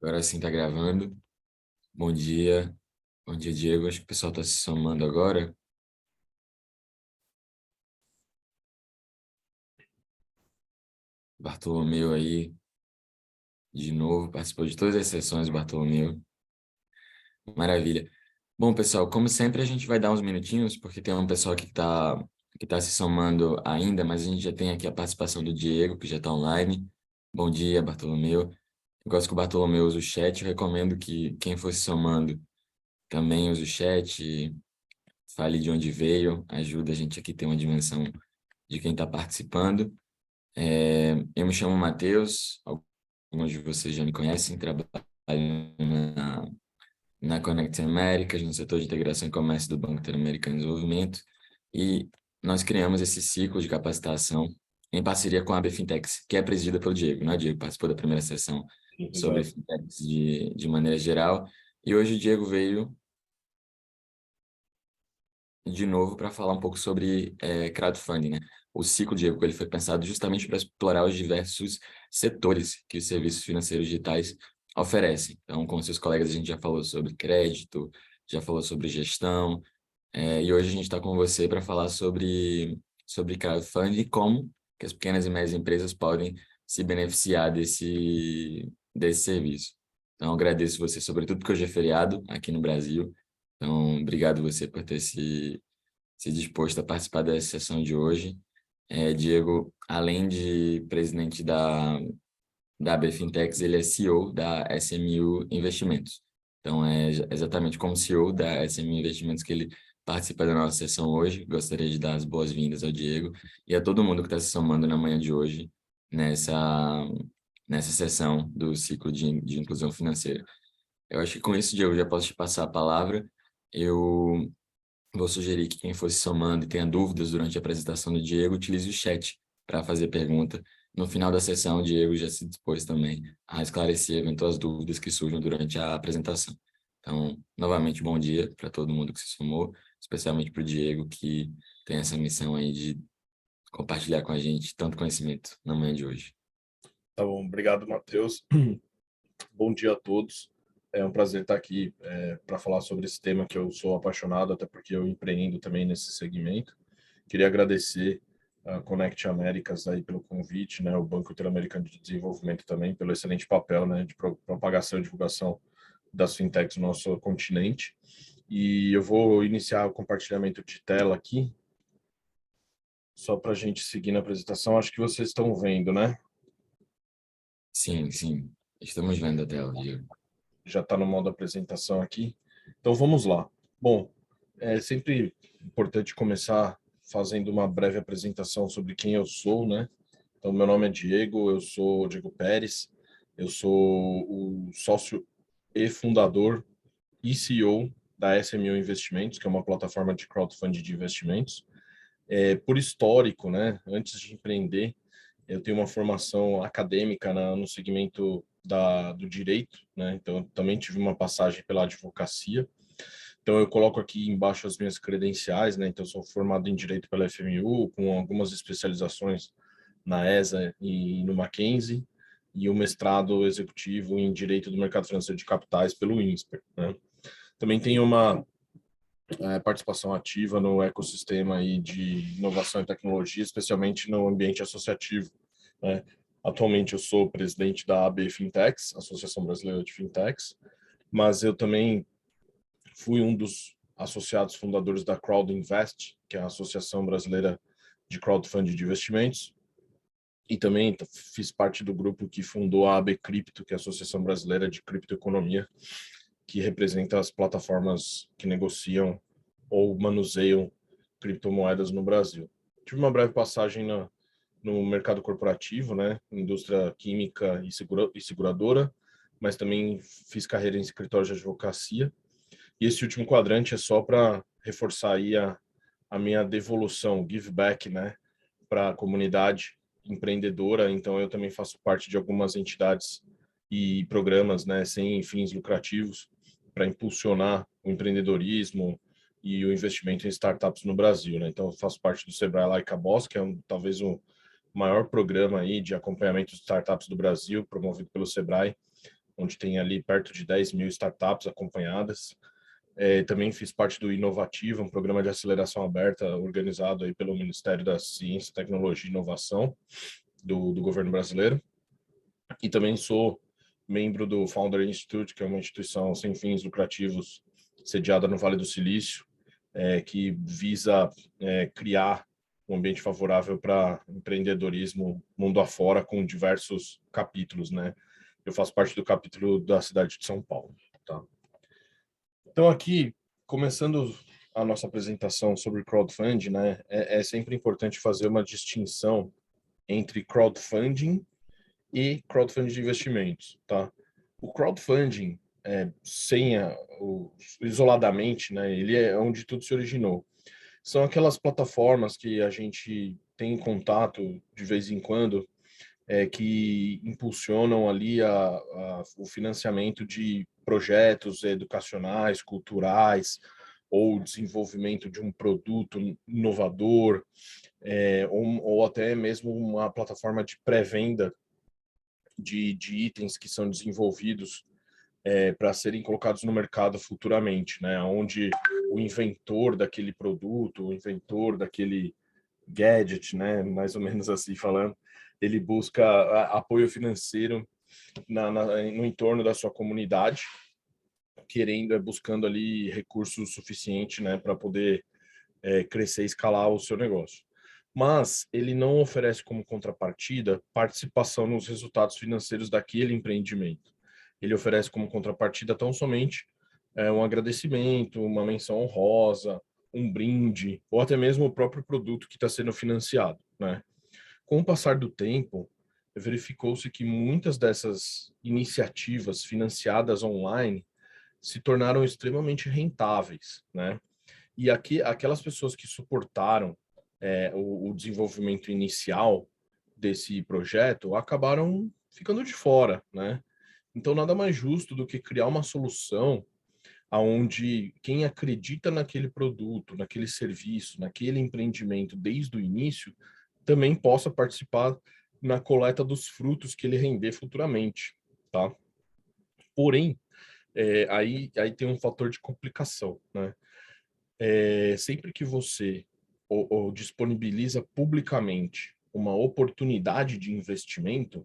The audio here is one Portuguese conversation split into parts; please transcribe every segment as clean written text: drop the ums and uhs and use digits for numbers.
Agora sim tá gravando. Bom dia. Bom dia, Diego. Acho que o pessoal tá se somando agora. Bartolomeu aí, de novo, participou de todas as sessões, Bartolomeu. Maravilha. Bom, pessoal, como sempre, a gente vai dar uns minutinhos, porque tem um pessoal que tá se somando ainda, mas a gente já tem aqui a participação do Diego, que já tá online. Bom dia, Bartolomeu. Eu gosto que o Bartolomeu use o chat. Eu recomendo que quem for se somando também use o chat, fale de onde veio, ajuda a gente aqui a ter uma dimensão de quem está participando. Eu me chamo Matheus, alguns de vocês já me conhecem, trabalho na Connect Américas, no setor de integração e comércio do Banco Interamericano de Desenvolvimento, e nós criamos esse ciclo de capacitação em parceria com a AB Fintechs, que é presidida pelo Diego, né? O Diego participou da primeira sessão sobre Exato. fintechs de maneira geral, e hoje o Diego veio de novo para falar um pouco sobre crowdfunding, né? O ciclo, Diego, ele foi pensado justamente para explorar os diversos setores que os serviços financeiros digitais oferecem. Então, com seus colegas, a gente já falou sobre crédito, já falou sobre gestão, e hoje a gente está com você para falar sobre crowdfunding e como que as pequenas e médias empresas podem se beneficiar desse serviço. Então, agradeço você, sobretudo porque hoje é feriado aqui no Brasil. Então, obrigado você por ter se disposto a participar dessa sessão de hoje. Diego, além de presidente da AB Fintechs, ele é CEO da SMU Investimentos. Então, é exatamente como CEO da SMU Investimentos que ele participa da nossa sessão hoje. Gostaria de dar as boas-vindas ao Diego e a todo mundo que está se somando na manhã de hoje nessa sessão do ciclo de inclusão financeira. Eu acho que com isso, Diego, já posso te passar a palavra. Eu vou sugerir que quem fosse somando e tenha dúvidas durante a apresentação do Diego, utilize o chat para fazer pergunta. No final da sessão, o Diego já se dispôs também a esclarecer eventuais dúvidas que surjam durante a apresentação. Então, novamente, bom dia para todo mundo que se somou, especialmente para o Diego, que tem essa missão aí de compartilhar com a gente tanto conhecimento na manhã de hoje. Tá bom, obrigado, Matheus. Bom dia a todos. É um prazer estar aqui para falar sobre esse tema que eu sou apaixonado, até porque eu empreendo também nesse segmento. Queria agradecer a Connect Américas aí pelo convite, né, o Banco Interamericano de Desenvolvimento também pelo excelente papel, né, de propagação e divulgação das fintechs no nosso continente. E eu vou iniciar o compartilhamento de tela aqui, só para a gente seguir na apresentação. Acho que vocês estão vendo, né? Sim, sim, estamos vendo a tela, Diego. Já está no modo apresentação aqui. Então vamos lá. Bom, é sempre importante começar fazendo uma breve apresentação sobre quem eu sou, né? Então, meu nome é Diego, eu sou Diego Pérez, eu sou o sócio e fundador e CEO da SMU Investimentos, que é uma plataforma de crowdfunding de investimentos. Por histórico, né? Antes de empreender, eu tenho uma formação acadêmica no segmento do direito, né? Então, eu também tive uma passagem pela advocacia. Então, eu coloco aqui embaixo as minhas credenciais, né? Então, eu sou formado em direito pela FMU, com algumas especializações na ESA e no Mackenzie, e o mestrado executivo em direito do mercado financeiro de capitais pelo INSPER, né? Também tenho uma participação ativa no ecossistema aí de inovação e tecnologia, especialmente no ambiente associativo, né? Atualmente eu sou presidente da AB Fintechs, Associação Brasileira de Fintechs, mas eu também fui um dos associados fundadores da Crowd Invest, que é a Associação Brasileira de Crowdfunding de Investimentos, e também fiz parte do grupo que fundou a AB Cripto, que é a Associação Brasileira de Criptoeconomia, que representa as plataformas que negociam ou manuseiam criptomoedas no Brasil. Tive uma breve passagem no mercado corporativo, né, indústria química e seguradora, mas também fiz carreira em escritório de advocacia. E esse último quadrante é só para reforçar aí a minha devolução, give back, né, para a comunidade empreendedora. Então, eu também faço parte de algumas entidades e programas, né, sem fins lucrativos, para impulsionar o empreendedorismo e o investimento em startups no Brasil, né? Então, eu faço parte do Sebrae Like a Boss, que é talvez o maior programa aí de acompanhamento de startups do Brasil, promovido pelo Sebrae, onde tem ali perto de 10 mil startups acompanhadas. Também fiz parte do Inovativa, um programa de aceleração aberta organizado aí pelo Ministério da Ciência, Tecnologia e Inovação do governo brasileiro. E também sou membro do Founder Institute, que é uma instituição sem fins lucrativos sediada no Vale do Silício, que visa criar um ambiente favorável para empreendedorismo mundo afora, com diversos capítulos, né? Eu faço parte do capítulo da cidade de São Paulo, tá? Então, aqui, começando a nossa apresentação sobre crowdfunding, né? É sempre importante fazer uma distinção entre crowdfunding e crowdfunding de investimentos, tá? O crowdfunding, isoladamente, né? Ele é onde tudo se originou. São aquelas plataformas que a gente tem contato de vez em quando, que impulsionam ali o financiamento de projetos educacionais, culturais, ou desenvolvimento de um produto inovador, ou até mesmo uma plataforma de pré-venda de itens que são desenvolvidos para serem colocados no mercado futuramente, né? Onde o inventor daquele produto, o inventor daquele gadget, né? Mais ou menos assim falando, ele busca apoio financeiro no entorno da sua comunidade, buscando ali recursos suficientes, né, para poder crescer e escalar o seu negócio. Mas ele não oferece como contrapartida participação nos resultados financeiros daquele empreendimento. Ele oferece como contrapartida tão somente um agradecimento, uma menção honrosa, um brinde, ou até mesmo o próprio produto que está sendo financiado, né? Com o passar do tempo, verificou-se que muitas dessas iniciativas financiadas online se tornaram extremamente rentáveis, né? E aqui, aquelas pessoas que suportaram o desenvolvimento inicial desse projeto acabaram ficando de fora, né? Então, nada mais justo do que criar uma solução aonde quem acredita naquele produto, naquele serviço, naquele empreendimento desde o início, também possa participar na coleta dos frutos que ele render futuramente, tá? Porém, aí tem um fator de complicação, né? Sempre que você ou disponibiliza publicamente uma oportunidade de investimento,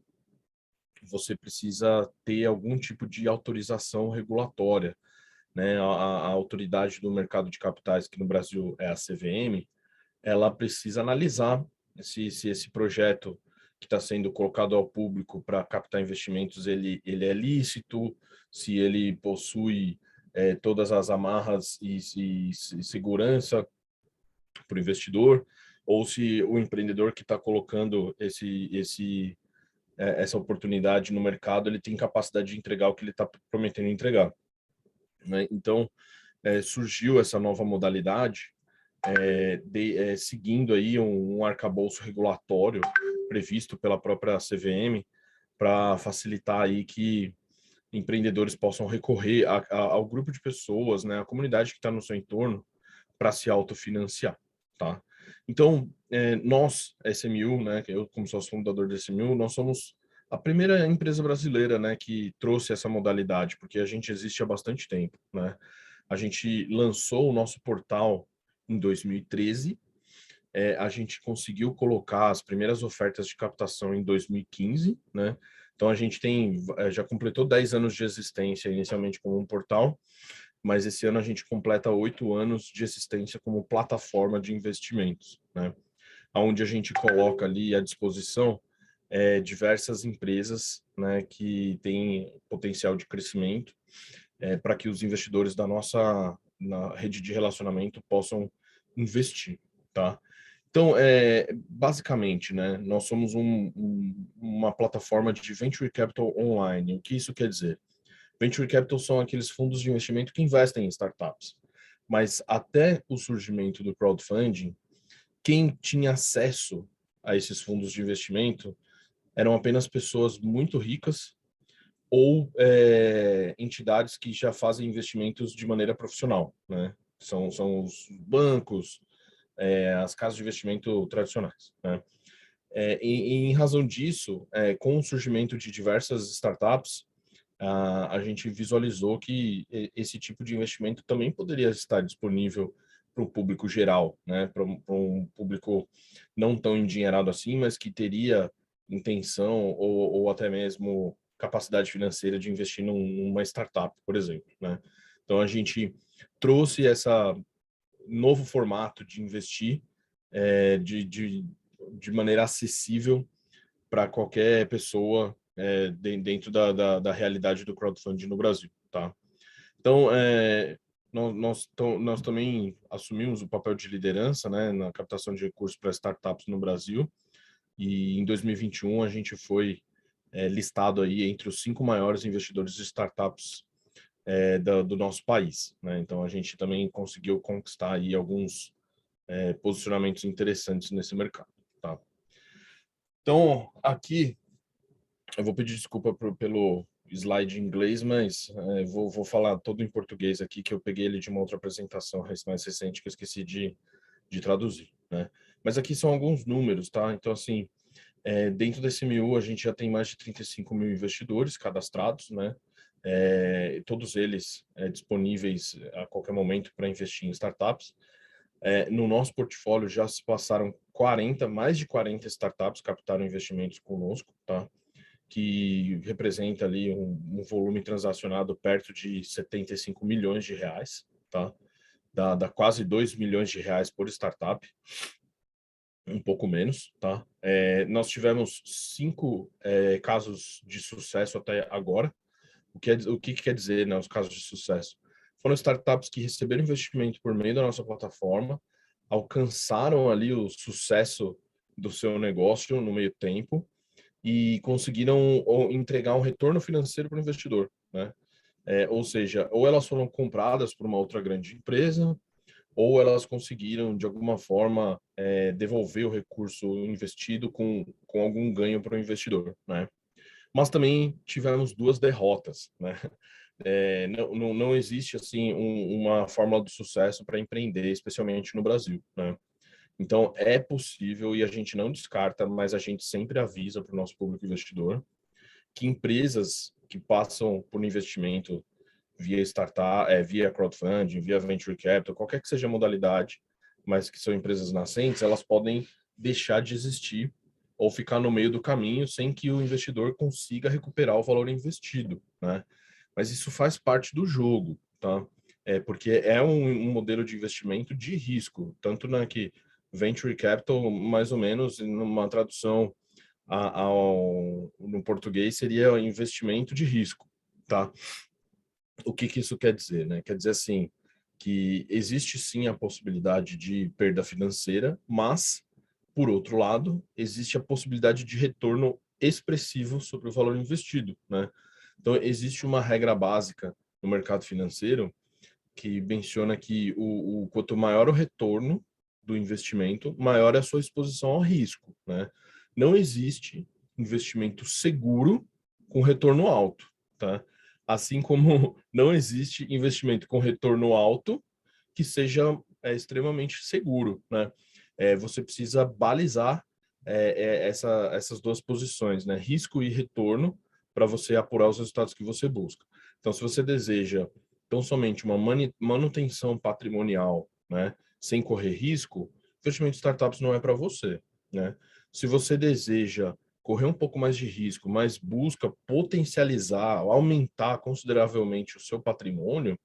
você precisa ter algum tipo de autorização regulatória, né? A autoridade do mercado de capitais, que no Brasil é a CVM, ela precisa analisar se esse projeto que está sendo colocado ao público para captar investimentos, ele é lícito, se ele possui todas as amarras e segurança para o investidor, ou se o empreendedor que está colocando essa oportunidade no mercado, ele tem capacidade de entregar o que ele está prometendo entregar, né? Então, surgiu essa nova modalidade, seguindo aí um arcabouço regulatório previsto pela própria CVM para facilitar aí que empreendedores possam recorrer ao grupo de pessoas, né, a comunidade que está no seu entorno, para se autofinanciar, tá? Então, nós, SMU, né, que eu como sócio fundador da SMU, nós somos a primeira empresa brasileira, né, que trouxe essa modalidade, porque a gente existe há bastante tempo, né? A gente lançou o nosso portal em 2013, a gente conseguiu colocar as primeiras ofertas de captação em 2015, né? Então a gente já completou 10 anos de existência inicialmente como um portal, mas esse ano a gente completa 8 anos de existência como plataforma de investimentos, né? Onde a gente coloca ali à disposição diversas empresas, né, que têm potencial de crescimento, para que os investidores na rede de relacionamento possam investir, tá? Então, basicamente, né, nós somos uma plataforma de venture capital online. O que isso quer dizer? Venture capital são aqueles fundos de investimento que investem em startups. Mas até o surgimento do crowdfunding, quem tinha acesso a esses fundos de investimento eram apenas pessoas muito ricas ou entidades que já fazem investimentos de maneira profissional, né? São os bancos, as casas de investimento tradicionais, né? Em razão disso, com o surgimento de diversas startups, a gente visualizou que esse tipo de investimento também poderia estar disponível para o público geral, né? Para um público não tão endinheirado assim, mas que teria intenção ou até mesmo capacidade financeira de investir numa startup, por exemplo, né? Então a gente trouxe essa novo formato de investir de maneira acessível para qualquer pessoa dentro da realidade do crowdfunding no Brasil, tá? Então, nós também assumimos o papel de liderança, né, na captação de recursos para startups no Brasil, e em 2021 a gente foi listado aí entre os 5 maiores investidores de startups do nosso país, né? Então, a gente também conseguiu conquistar aí alguns posicionamentos interessantes nesse mercado, tá? Então, aqui eu vou pedir desculpa pelo slide em inglês, mas vou falar todo em português aqui, que eu peguei ele de uma outra apresentação mais recente que eu esqueci de traduzir, né? Mas aqui são alguns números, tá? Então, assim, dentro desse MU, a gente já tem mais de 35 mil investidores cadastrados, né? Todos eles disponíveis a qualquer momento para investir em startups. No nosso portfólio já se passaram mais de 40 startups captaram investimentos conosco, tá? Que representa ali um volume transacionado perto de 75 milhões de reais, tá? Dá quase 2 milhões de reais por startup, um pouco menos, tá? Nós tivemos 5 casos de sucesso até agora. O que quer dizer, né, os casos de sucesso? Foram startups que receberam investimento por meio da nossa plataforma, alcançaram ali o sucesso do seu negócio no meio tempo, e conseguiram entregar um retorno financeiro para o investidor, né? Ou seja, ou elas foram compradas por uma outra grande empresa, ou elas conseguiram, de alguma forma, devolver o recurso investido com algum ganho para o investidor, né? Mas também tivemos 2 derrotas, né? Não existe, assim, uma fórmula do sucesso para empreender, especialmente no Brasil, né? Então, é possível e a gente não descarta, mas a gente sempre avisa para o nosso público investidor que empresas que passam por investimento via startup, via crowdfunding, via venture capital, qualquer que seja a modalidade, mas que são empresas nascentes, elas podem deixar de existir ou ficar no meio do caminho sem que o investidor consiga recuperar o valor investido, né? Mas isso faz parte do jogo, tá? Porque é um modelo de investimento de risco, tanto que venture capital, mais ou menos, numa tradução no português, seria investimento de risco, tá? O que isso quer dizer, né? Quer dizer assim, que existe sim a possibilidade de perda financeira, mas, por outro lado, existe a possibilidade de retorno expressivo sobre o valor investido, né? Então, existe uma regra básica no mercado financeiro que menciona que quanto maior o retorno do investimento, maior é a sua exposição ao risco, né? Não existe investimento seguro com retorno alto, tá? Assim como não existe investimento com retorno alto que seja extremamente seguro, né? Você precisa balizar essas 2 posições, né? Risco e retorno, para você apurar os resultados que você busca. Então, se você deseja tão somente uma manutenção patrimonial, né, sem correr risco, investimento em startups não é para você, né? Se você deseja correr um pouco mais de risco, mas busca potencializar, aumentar consideravelmente o seu patrimônio,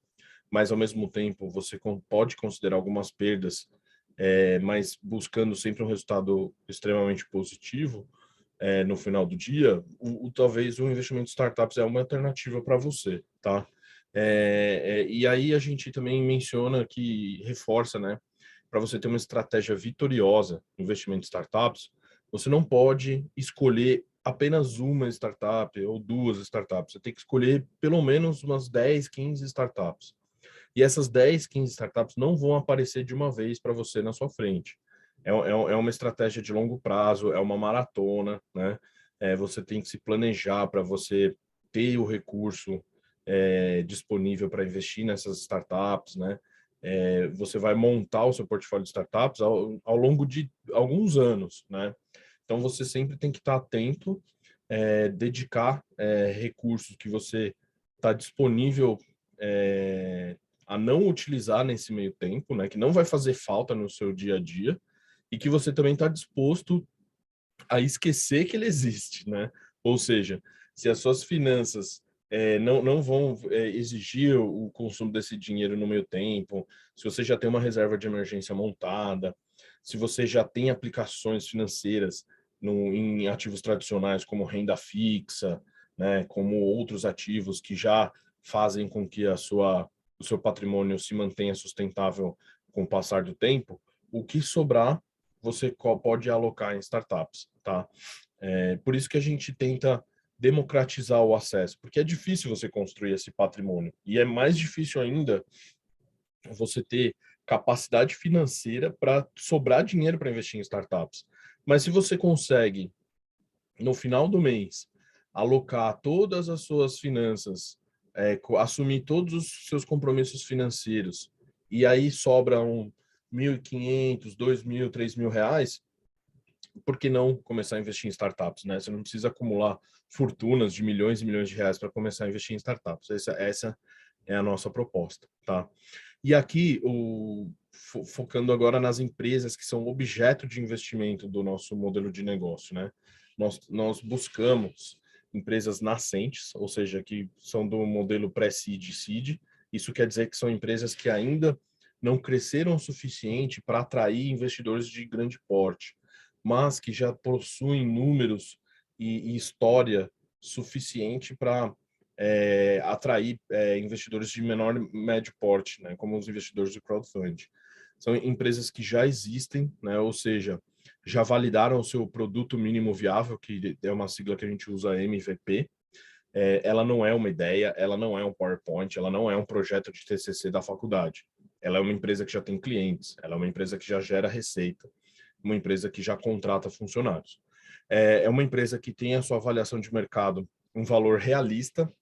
mas ao mesmo tempo você pode considerar algumas perdas, mas buscando sempre um resultado extremamente positivo, no final do dia, talvez o investimento em startups é uma alternativa para você, tá? E aí a gente também menciona que reforça, né? Para você ter uma estratégia vitoriosa no investimento em startups, você não pode escolher apenas uma startup ou 2 startups. Você tem que escolher pelo menos umas 10, 15 startups. E essas 10, 15 startups não vão aparecer de uma vez para você na sua frente. É uma estratégia de longo prazo, é uma maratona, né? Você tem que se planejar para você ter o recurso disponível para investir nessas startups, né? Você vai montar o seu portfólio de startups ao longo de alguns anos, né? Então você sempre tem que estar atento, dedicar recursos que você está disponível a não utilizar nesse meio tempo, né, que não vai fazer falta no seu dia a dia, e que você também está disposto a esquecer que ele existe, né? Ou seja, se as suas finanças não vão exigir o consumo desse dinheiro no meio tempo, se você já tem uma reserva de emergência montada, se você já tem aplicações financeiras em ativos tradicionais como renda fixa, né, como outros ativos que já fazem com que o seu patrimônio se mantenha sustentável com o passar do tempo, o que sobrar você pode alocar em startups, tá? Por isso que a gente tenta democratizar o acesso, porque é difícil você construir esse patrimônio e é mais difícil ainda você ter capacidade financeira para sobrar dinheiro para investir em startups. Mas se você consegue, no final do mês, alocar todas as suas finanças, assumir todos os seus compromissos financeiros, e aí sobra 1.500, 2.000, 3.000 reais, por que não começar a investir em startups, né? Você não precisa acumular fortunas de milhões e milhões de reais para começar a investir em startups. Essa é a nossa proposta, tá? E aqui, focando agora nas empresas que são objeto de investimento do nosso modelo de negócio, né? Nós buscamos empresas nascentes, ou seja, que são do modelo pré-seed e seed. Isso quer dizer que são empresas que ainda não cresceram o suficiente para atrair investidores de grande porte, mas que já possuem números e história suficiente para atrair investidores de menor e médio porte, né, como os investidores de crowdfunding. São empresas que já existem, né, ou seja, já validaram o seu produto mínimo viável, que é uma sigla que a gente usa MVP. Ela não é uma ideia, ela não é um PowerPoint, ela não é um projeto de TCC da faculdade. Ela é uma empresa que já tem clientes, ela é uma empresa que já gera receita, uma empresa que já contrata funcionários. É uma empresa que tem a sua avaliação de mercado um valor realista.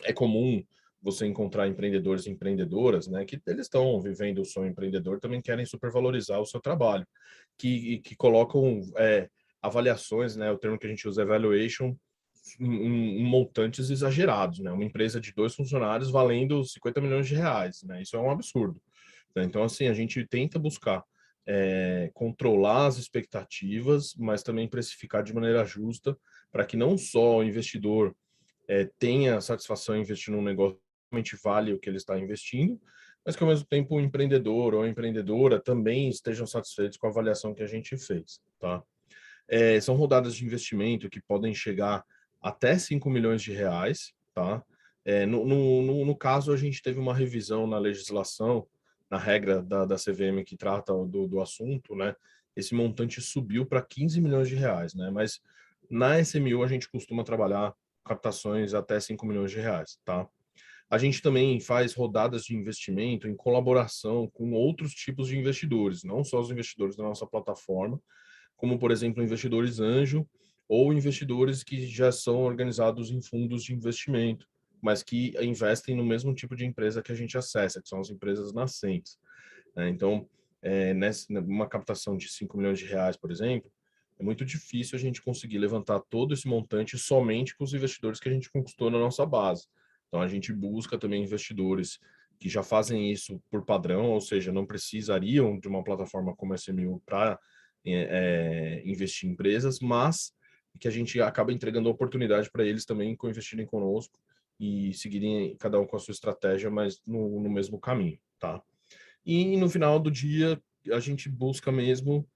É comum você encontrar empreendedores e empreendedoras, né, que eles estão vivendo o sonho empreendedor, também querem supervalorizar o seu trabalho, que colocam avaliações, né, o termo que a gente usa é valuation, em montantes exagerados, né, uma empresa de 2 funcionários valendo 50 milhões de reais, né, isso é um absurdo. Né? Então, assim, a gente tenta buscar controlar as expectativas, mas também precificar de maneira justa, para que não só o investidor tenha satisfação em investir num negócio que realmente vale o que ele está investindo, mas que ao mesmo tempo o empreendedor ou a empreendedora também estejam satisfeitos com a avaliação que a gente fez, tá? São rodadas de investimento que podem chegar até 5 milhões de reais, tá? No caso, a gente teve uma revisão na legislação, na regra da CVM que trata do assunto, né? Esse montante subiu para 15 milhões de reais, né? Mas na SMU a gente costuma trabalhar captações até 5 milhões de reais, tá? A gente também faz rodadas de investimento em colaboração com outros tipos de investidores, não só os investidores da nossa plataforma, como, por exemplo, investidores anjo ou investidores que já são organizados em fundos de investimento, mas que investem no mesmo tipo de empresa que a gente acessa, que são as empresas nascentes. Né? Então, numa captação de 5 milhões de reais, por exemplo, é muito difícil a gente conseguir levantar todo esse montante somente com os investidores que a gente conquistou na nossa base. Então, a gente busca também investidores que já fazem isso por padrão, ou seja, não precisariam de uma plataforma como a SMU para investir em empresas, mas que a gente acaba entregando a oportunidade para eles também investirem conosco e seguirem cada um com a sua estratégia, mas no mesmo caminho, tá? E no final do dia, a gente busca mesmo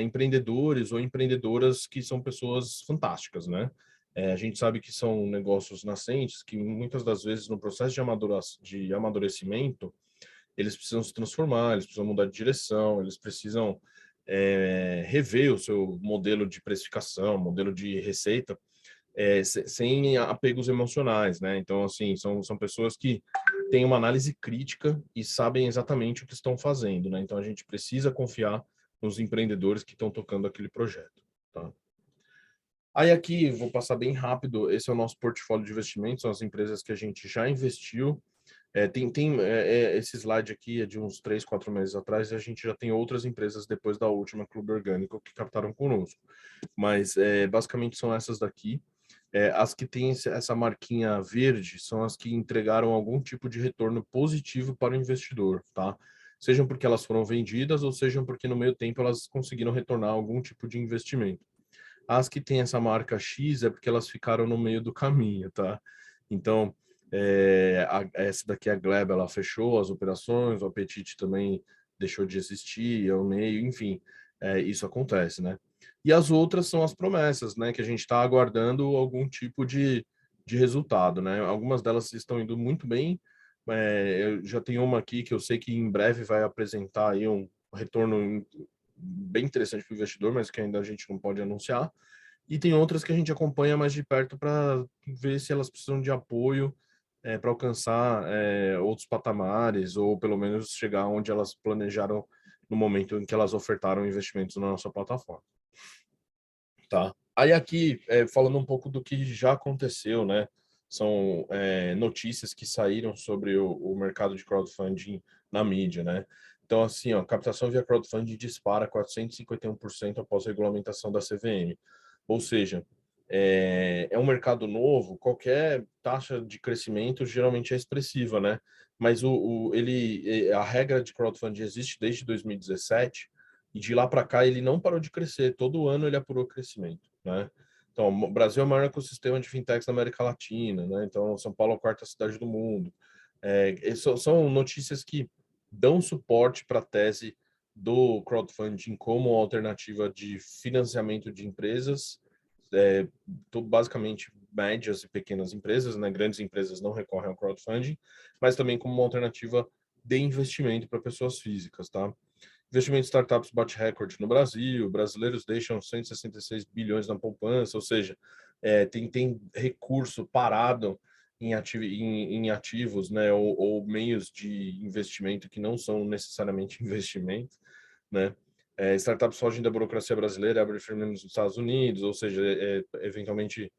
empreendedores ou empreendedoras que são pessoas fantásticas, né? A gente sabe que são negócios nascentes que muitas das vezes no processo de amadurecimento eles precisam se transformar, eles precisam mudar de direção, eles precisam rever o seu modelo de precificação, modelo de receita, sem apegos emocionais, né? Então, assim, são pessoas que têm uma análise crítica e sabem exatamente o que estão fazendo, né? Então, a gente precisa confiar nos empreendedores que estão tocando aquele projeto, tá? Aí aqui, vou passar bem rápido, esse é o nosso portfólio de investimentos, são as empresas que a gente já investiu. Esse slide aqui é de uns 3, 4 meses atrás e a gente já tem outras empresas depois da última Clube Orgânico que captaram conosco. Mas basicamente são essas daqui. As que têm essa marquinha verde são as que entregaram algum tipo de retorno positivo para o investidor, tá? Sejam porque elas foram vendidas ou sejam porque no meio tempo elas conseguiram retornar algum tipo de investimento. As que têm essa marca X é porque elas ficaram no meio do caminho, tá? Então, essa daqui, a Gleb, ela fechou as operações, o Apetite também deixou de existir, o meio, enfim, isso acontece, né? E as outras são as promessas, né? Que a gente está aguardando algum tipo de resultado, né? Algumas delas estão indo muito bem. Eu já tenho uma aqui que eu sei que em breve vai apresentar aí um retorno bem interessante para o investidor, mas que ainda a gente não pode anunciar. E tem outras que a gente acompanha mais de perto para ver se elas precisam de apoio para alcançar outros patamares, ou pelo menos chegar onde elas planejaram no momento em que elas ofertaram investimentos na nossa plataforma. Tá. Aí aqui, falando um pouco do que já aconteceu, né? São notícias que saíram sobre o mercado de crowdfunding na mídia, né? Então, assim, ó, captação via crowdfunding dispara 451% após a regulamentação da CVM. Ou seja, é um mercado novo, qualquer taxa de crescimento geralmente é expressiva, né? Mas a regra de crowdfunding existe desde 2017, e de lá para cá ele não parou de crescer. Todo ano ele apurou crescimento, né? Então, o Brasil é o maior ecossistema de fintechs da América Latina, né? Então, São Paulo é a quarta cidade do mundo. São notícias que dão suporte para a tese do crowdfunding como alternativa de financiamento de empresas, basicamente médias e pequenas empresas, né? Grandes empresas não recorrem ao crowdfunding, mas também como uma alternativa de investimento para pessoas físicas, tá? Investimento em startups bate recorde no Brasil, brasileiros deixam 166 bilhões na poupança, ou seja, tem recurso parado em ativos, né, ou meios de investimento que não são necessariamente investimento, né? Startups fogem da burocracia brasileira, abrem firma nos Estados Unidos, ou seja, eventualmente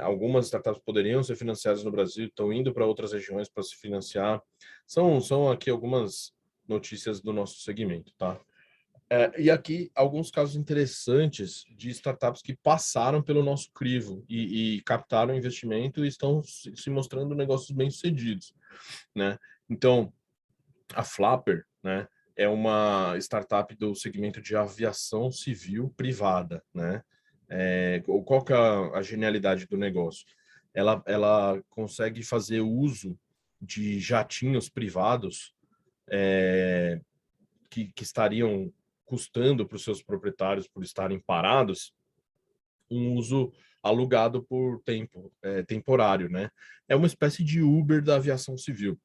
algumas startups poderiam ser financiadas no Brasil, estão indo para outras regiões para se financiar. São aqui algumas notícias do nosso segmento, tá? E aqui alguns casos interessantes de startups que passaram pelo nosso crivo e captaram investimento e estão se mostrando negócios bem-sucedidos, né? Então, a Flapper, né, é uma startup do segmento de aviação civil privada, né? Qual que é a genialidade do negócio? Ela consegue fazer uso de jatinhos privados que estariam custando para os seus proprietários por estarem parados, um uso alugado por tempo, temporário, né? É uma espécie de Uber da aviação civil.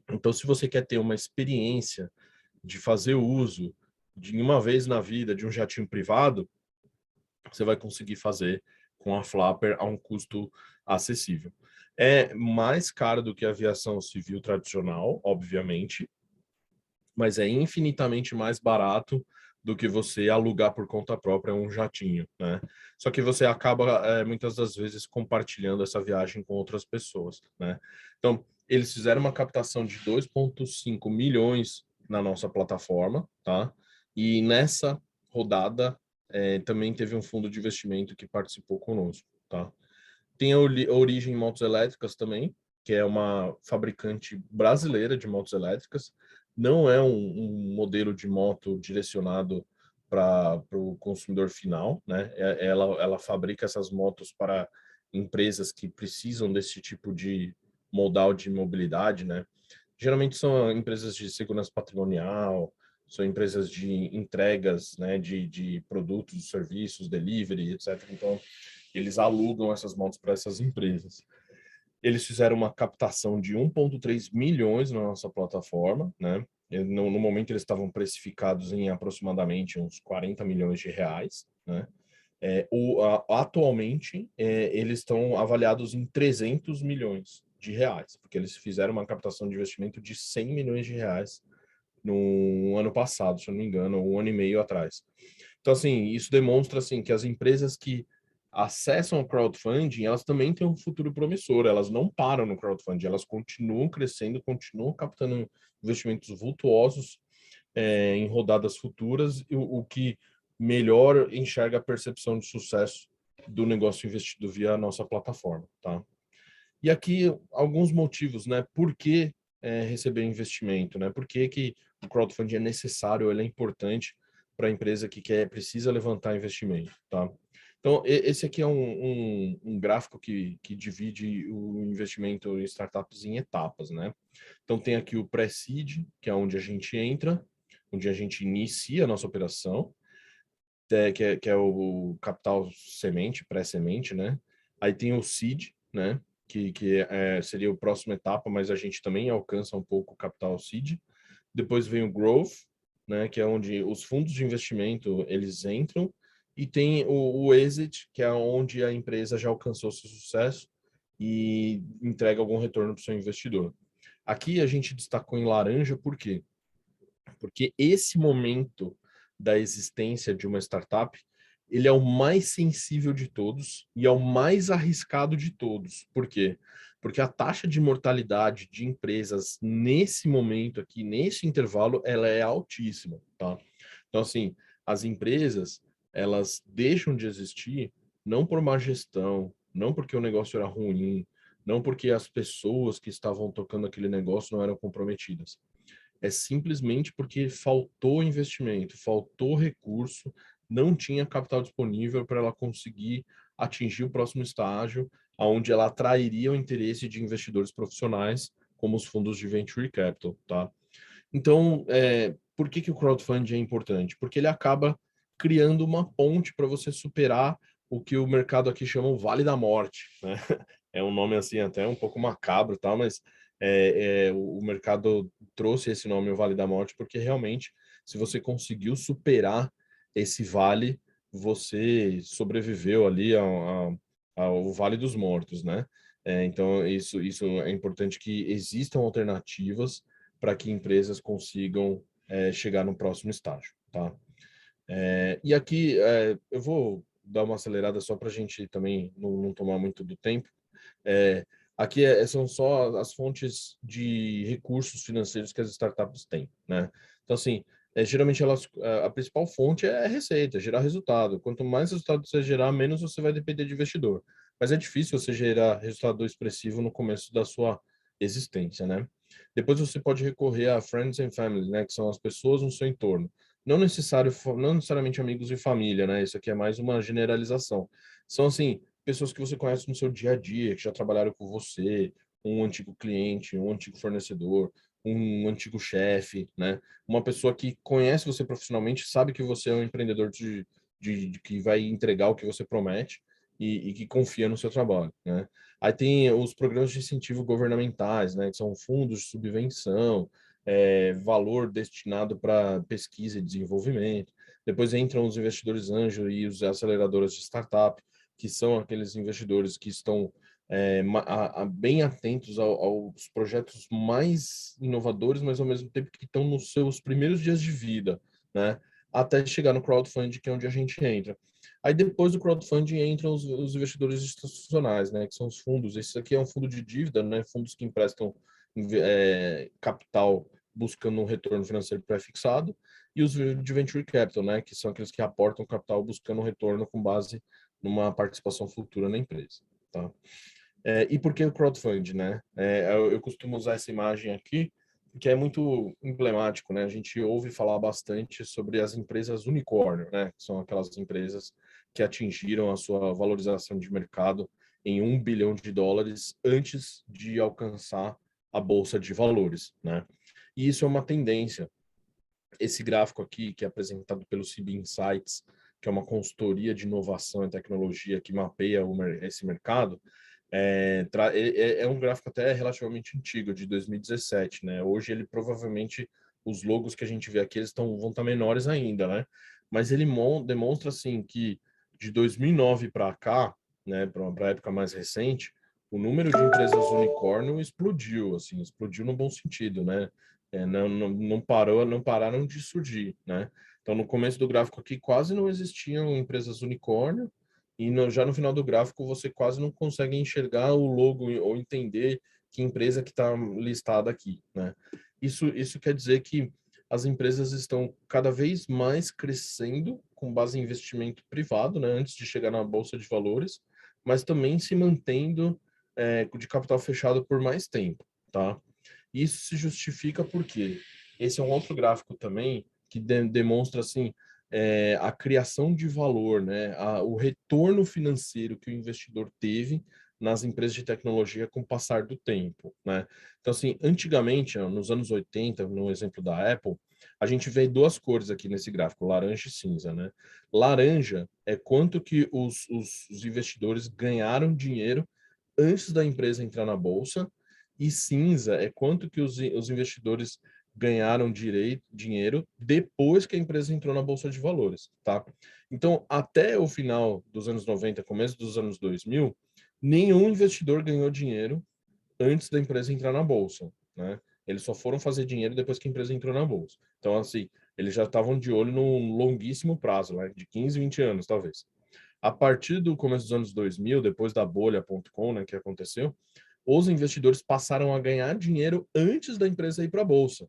Então, se você quer ter uma experiência de fazer uso de uma vez na vida de um jatinho privado, você vai conseguir fazer com a Flapper a um custo acessível. É mais caro do que a aviação civil tradicional, obviamente, mas é infinitamente mais barato do que você alugar por conta própria um jatinho, né? Só que você acaba muitas das vezes compartilhando essa viagem com outras pessoas, né? Então, eles fizeram uma captação de 2,5 milhões na nossa plataforma, tá? E nessa rodada também teve um fundo de investimento que participou conosco, tá? Tem a Origem Motos Elétricas também, que é uma fabricante brasileira de motos elétricas. Não é um modelo de moto direcionado para o consumidor final, né? Ela fabrica essas motos para empresas que precisam desse tipo de modal de mobilidade, né? Geralmente são empresas de segurança patrimonial, são empresas de entregas, né, de produtos, serviços, delivery, etc. Então, eles alugam essas motos para essas empresas. Eles fizeram uma captação de 1,3 milhões na nossa plataforma, né? No momento eles estavam precificados em aproximadamente uns 40 milhões de reais, né? Atualmente, eles estão avaliados em 300 milhões de reais, porque eles fizeram uma captação de investimento de 100 milhões de reais no ano passado, se eu não me engano, um ano e meio atrás. Então, assim, isso demonstra assim que as empresas que acessam o crowdfunding, elas também têm um futuro promissor, elas não param no crowdfunding, elas continuam crescendo, continuam captando investimentos vultuosos em rodadas futuras, o que melhor enxerga a percepção de sucesso do negócio investido via a nossa plataforma, tá? E aqui alguns motivos, né? Por que receber investimento, né? Por que que o crowdfunding é necessário, ele é importante para a empresa que precisa levantar investimento, tá? Então, esse aqui é um gráfico que divide o investimento em startups em etapas, né? Então, tem aqui o pré-seed, que é onde a gente entra, onde a gente inicia a nossa operação, que é o capital semente, pré-semente, né? Aí tem o seed, né? Que seria a próxima etapa, mas a gente também alcança um pouco o capital seed. Depois vem o growth, né? Que é onde os fundos de investimento eles entram. E tem o exit, que é onde a empresa já alcançou seu sucesso e entrega algum retorno para o seu investidor. Aqui a gente destacou em laranja, por quê? Porque esse momento da existência de uma startup, ele é o mais sensível de todos e é o mais arriscado de todos. Por quê? Porque a taxa de mortalidade de empresas nesse momento aqui, nesse intervalo, ela é altíssima, tá? Então, assim, as empresas, elas deixam de existir não por má gestão, não porque o negócio era ruim, não porque as pessoas que estavam tocando aquele negócio não eram comprometidas, é simplesmente porque faltou investimento, faltou recurso, não tinha capital disponível para ela conseguir atingir o próximo estágio, aonde ela atrairia o interesse de investidores profissionais, como os fundos de venture capital, tá? Então, por que que o crowdfunding é importante? Porque ele acaba criando uma ponte para você superar o que o mercado aqui chama o Vale da Morte, né? É um nome assim até um pouco macabro, tá? Mas o mercado trouxe esse nome, o Vale da Morte, porque realmente, se você conseguiu superar esse vale, você sobreviveu ali ao Vale dos Mortos, né? Então, isso é importante que existam alternativas para que empresas consigam chegar no próximo estágio, tá? E aqui eu vou dar uma acelerada só para a gente também não tomar muito do tempo. É, aqui são só as fontes de recursos financeiros que as startups têm, né? Então, assim, geralmente a principal fonte é a receita, gerar resultado. Quanto mais resultado você gerar, menos você vai depender de investidor. Mas é difícil você gerar resultado expressivo no começo da sua existência, né? Depois você pode recorrer a friends and family, né? Que são as pessoas no seu entorno. Não necessariamente amigos e família, né? Isso aqui é mais uma generalização. São, assim, pessoas que você conhece no seu dia a dia, que já trabalharam com você, um antigo cliente, um antigo fornecedor, um antigo chefe, né? Uma pessoa que conhece você profissionalmente, sabe que você é um empreendedor de que vai entregar o que você promete e que confia no seu trabalho, né? Aí tem os programas de incentivo governamentais, né? Que são fundos de subvenção, valor destinado para pesquisa e desenvolvimento. Depois entram os investidores anjo e os aceleradoras de startup, que são aqueles investidores que estão bem atentos aos projetos mais inovadores, mas ao mesmo tempo que estão nos seus primeiros dias de vida, né? Até chegar no crowdfunding, que é onde a gente entra. Aí depois do crowdfunding entram os investidores institucionais, né? Que são os fundos. Esse aqui é um fundo de dívida, né? Fundos que emprestam capital buscando um retorno financeiro pré-fixado, e os de venture capital, né? Que são aqueles que aportam capital buscando um retorno com base numa participação futura na empresa, tá? E por que o crowdfunding, né? Eu costumo usar essa imagem aqui, porque é muito emblemático, né? A gente ouve falar bastante sobre as empresas unicórnio, né? Que são aquelas empresas que atingiram a sua valorização de mercado em US$ 1 bilhão antes de alcançar a bolsa de valores, né? E isso é uma tendência. Esse gráfico aqui, que é apresentado pelo CB Insights, que é uma consultoria de inovação e tecnologia que mapeia esse mercado, é um gráfico até relativamente antigo, de 2017, né? Hoje ele provavelmente, os logos que a gente vê aqui, vão estar menores ainda, né? Mas ele demonstra, assim, que de 2009 para cá, né, para a época mais recente, o número de empresas unicórnio explodiu, assim, explodiu no bom sentido, né? Não pararam de surgir, né? Então, no começo do gráfico aqui, quase não existiam empresas unicórnio, e já no final do gráfico você quase não consegue enxergar o logo ou entender que empresa que está listada aqui, né? Isso quer dizer que as empresas estão cada vez mais crescendo com base em investimento privado, né, antes de chegar na Bolsa de Valores, mas também se mantendo de capital fechado por mais tempo, tá? Isso se justifica porque esse é um outro gráfico também que demonstra assim a criação de valor, né? O retorno financeiro que o investidor teve nas empresas de tecnologia com o passar do tempo, né? Então, assim, antigamente, nos anos 80, no exemplo da Apple, a gente vê duas cores aqui nesse gráfico, laranja e cinza, né? Laranja é quanto que os investidores ganharam dinheiro antes da empresa entrar na bolsa, e cinza é quanto que os investidores ganharam dinheiro depois que a empresa entrou na bolsa de valores, tá? Então, até o final dos anos 90, começo dos anos 2000, nenhum investidor ganhou dinheiro antes da empresa entrar na bolsa, né? Eles só foram fazer dinheiro depois que a empresa entrou na bolsa. Então, assim, eles já estavam de olho num longuíssimo prazo, né? De 15, 20 anos, talvez. A partir do começo dos anos 2000, depois da bolha.com, né, que aconteceu, os investidores passaram a ganhar dinheiro antes da empresa ir para a bolsa.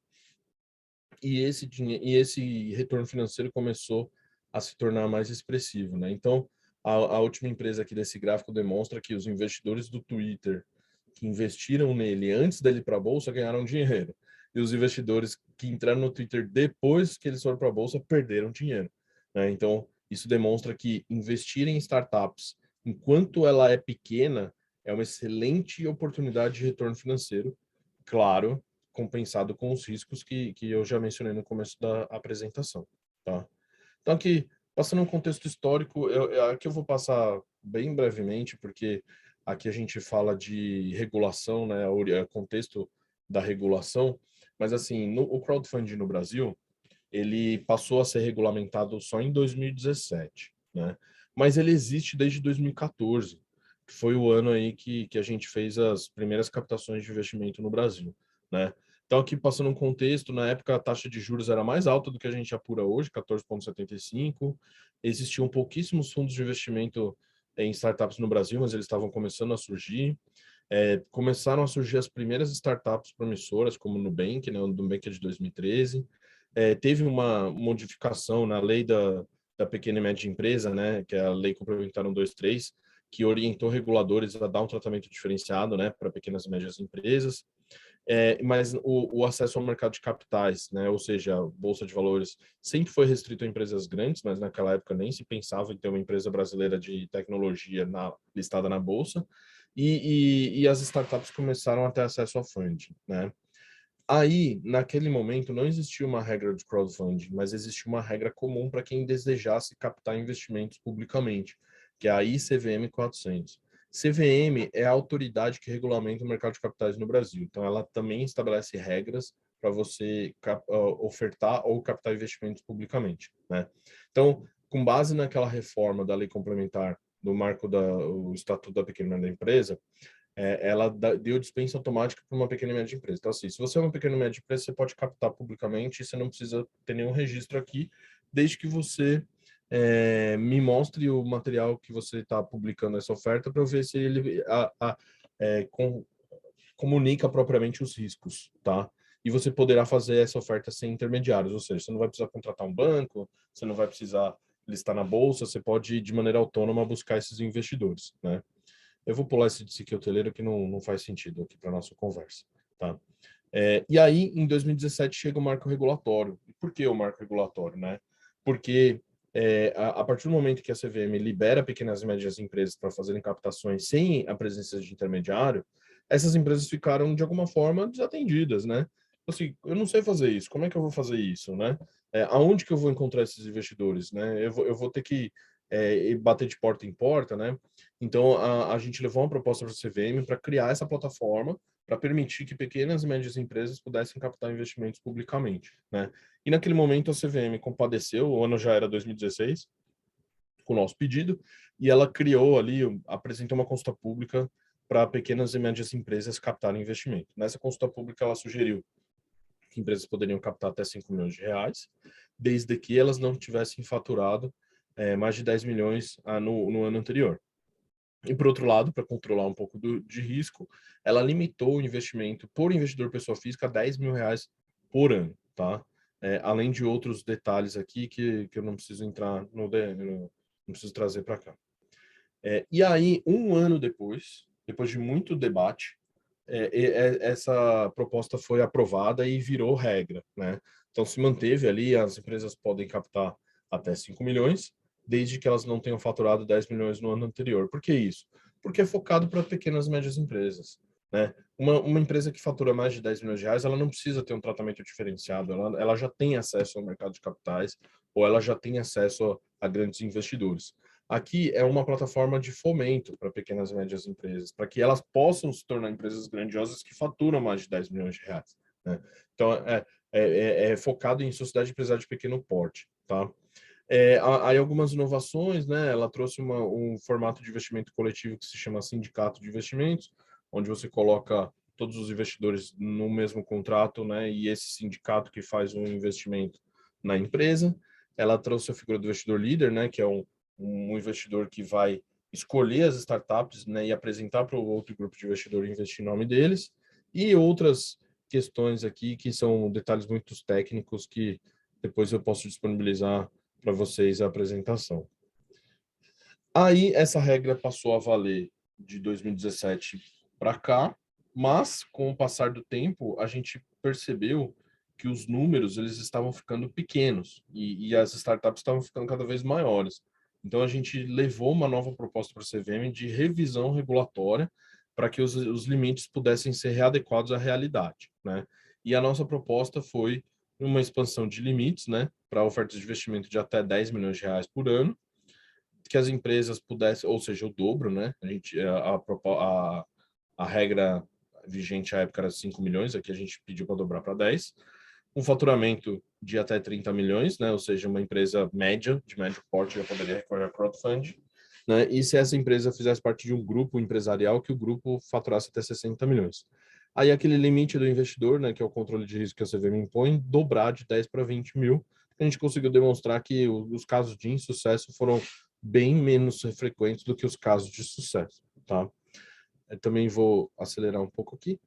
E esse retorno financeiro começou a se tornar mais expressivo, né? Então, a última empresa aqui desse gráfico demonstra que os investidores do Twitter que investiram nele antes dele ir para a bolsa ganharam dinheiro. E os investidores que entraram no Twitter depois que eles foram para a bolsa perderam dinheiro, né? Então, isso demonstra que investir em startups, enquanto ela é pequena, é uma excelente oportunidade de retorno financeiro, claro, compensado com os riscos que eu já mencionei no começo da apresentação, tá? Então, aqui, passando um contexto histórico, aqui eu vou passar bem brevemente, porque aqui a gente fala de regulação, né, o contexto da regulação, mas assim, o crowdfunding no Brasil, ele passou a ser regulamentado só em 2017, né? Mas ele existe desde 2014, que foi o ano aí que a gente fez as primeiras captações de investimento no Brasil, né? Então, aqui passando um contexto, na época a taxa de juros era mais alta do que a gente apura hoje, 14,75. Existiam pouquíssimos fundos de investimento em startups no Brasil, mas eles estavam começando a surgir. Começaram a surgir as primeiras startups promissoras, como o Nubank, né? O Nubank é de 2013. Teve uma modificação na lei da pequena e média empresa, né? Que é a Lei Complementar 123, que orientou reguladores a dar um tratamento diferenciado, né? Para pequenas e médias empresas. Mas o acesso ao mercado de capitais, né, ou seja, a Bolsa de Valores, sempre foi restrito a empresas grandes, mas naquela época nem se pensava em ter uma empresa brasileira de tecnologia listada na Bolsa, e as startups começaram a ter acesso ao funding, né? Aí, naquele momento, não existia uma regra de crowdfunding, mas existia uma regra comum para quem desejasse captar investimentos publicamente, que é a ICVM 400. CVM é a autoridade que regulamenta o mercado de capitais no Brasil. Então, ela também estabelece regras para você ofertar ou captar investimentos publicamente, né? Então, com base naquela reforma da lei complementar do marco do Estatuto da Pequena e Média Empresa, ela deu dispensa automática para uma pequena e média empresa. Então, assim, se você é uma pequena e média empresa, você pode captar publicamente e você não precisa ter nenhum registro aqui, desde que você me mostre o material que você está publicando essa oferta para eu ver se ele comunica propriamente os riscos, tá? E você poderá fazer essa oferta sem intermediários, ou seja, você não vai precisar contratar um banco, você não vai precisar listar na bolsa, você pode, de maneira autônoma, buscar esses investidores, né? Eu vou pular esse de SIC hoteleiro que não faz sentido aqui para nossa conversa, tá? E aí, em 2017, chega o marco regulatório. E por que o marco regulatório, né? Porque a partir do momento que a CVM libera pequenas e médias empresas para fazerem captações sem a presença de intermediário, essas empresas ficaram, de alguma forma, desatendidas, né? Assim, eu não sei fazer isso, como é que eu vou fazer isso, né? Aonde que eu vou encontrar esses investidores, né? Eu vou ter que bater de porta em porta, né? Então, a gente levou uma proposta para a CVM para criar essa plataforma para permitir que pequenas e médias empresas pudessem captar investimentos publicamente, né? E naquele momento a CVM compadeceu, o ano já era 2016, com o nosso pedido, e ela criou ali, apresentou uma consulta pública para pequenas e médias empresas captarem investimento. Nessa consulta pública ela sugeriu que empresas poderiam captar até 5 milhões de reais, desde que elas não tivessem faturado mais de 10 milhões no ano anterior. E, por outro lado, para controlar um pouco de risco, ela limitou o investimento por investidor pessoa física a 10 mil reais por ano, tá? além de outros detalhes aqui que eu não preciso entrar não preciso trazer para cá. E aí, um ano depois de muito debate, essa proposta foi aprovada e virou regra, né? Então, se manteve ali, as empresas podem captar até 5 milhões, desde que elas não tenham faturado 10 milhões no ano anterior. Por que isso? Porque é focado para pequenas e médias empresas, né? Uma empresa que fatura mais de 10 milhões de reais, ela não precisa ter um tratamento diferenciado, ela já tem acesso ao mercado de capitais ou ela já tem acesso a grandes investidores. Aqui é uma plataforma de fomento para pequenas e médias empresas, para que elas possam se tornar empresas grandiosas que faturam mais de 10 milhões de reais, né? Então, é focado em sociedade empresarial de pequeno porte, tá? Há algumas inovações, né? Ela trouxe um formato de investimento coletivo que se chama sindicato de investimentos, onde você coloca todos os investidores no mesmo contrato, né? E esse sindicato que faz um investimento na empresa. Ela trouxe a figura do investidor líder, né? Que é um investidor que vai escolher as startups, né? E apresentar para o outro grupo de investidor e investir em nome deles. E outras questões aqui que são detalhes muito técnicos que depois eu posso disponibilizar para vocês a apresentação. Aí essa regra passou a valer de 2017 para cá, mas com o passar do tempo a gente percebeu que os números eles estavam ficando pequenos e as startups estavam ficando cada vez maiores. Então a gente levou uma nova proposta para a CVM de revisão regulatória para que os limites pudessem ser readequados à realidade, né? E a nossa proposta foi uma expansão de limites, né, para ofertas de investimento de até 10 milhões de reais por ano, que as empresas pudessem, ou seja, o dobro, né? A regra vigente à época era 5 milhões, aqui a gente pediu para dobrar para 10. Um faturamento de até 30 milhões, né? Ou seja, uma empresa média, de médio porte, já poderia recorrer a crowdfunding. Né? E se essa empresa fizesse parte de um grupo empresarial, que o grupo faturasse até 60 milhões. Aí aquele limite do investidor, né, que é o controle de risco que a CVM impõe, dobrar de 10 para 20 mil. A gente conseguiu demonstrar que os casos de insucesso foram bem menos frequentes do que os casos de sucesso, tá? Eu também vou acelerar um pouco aqui.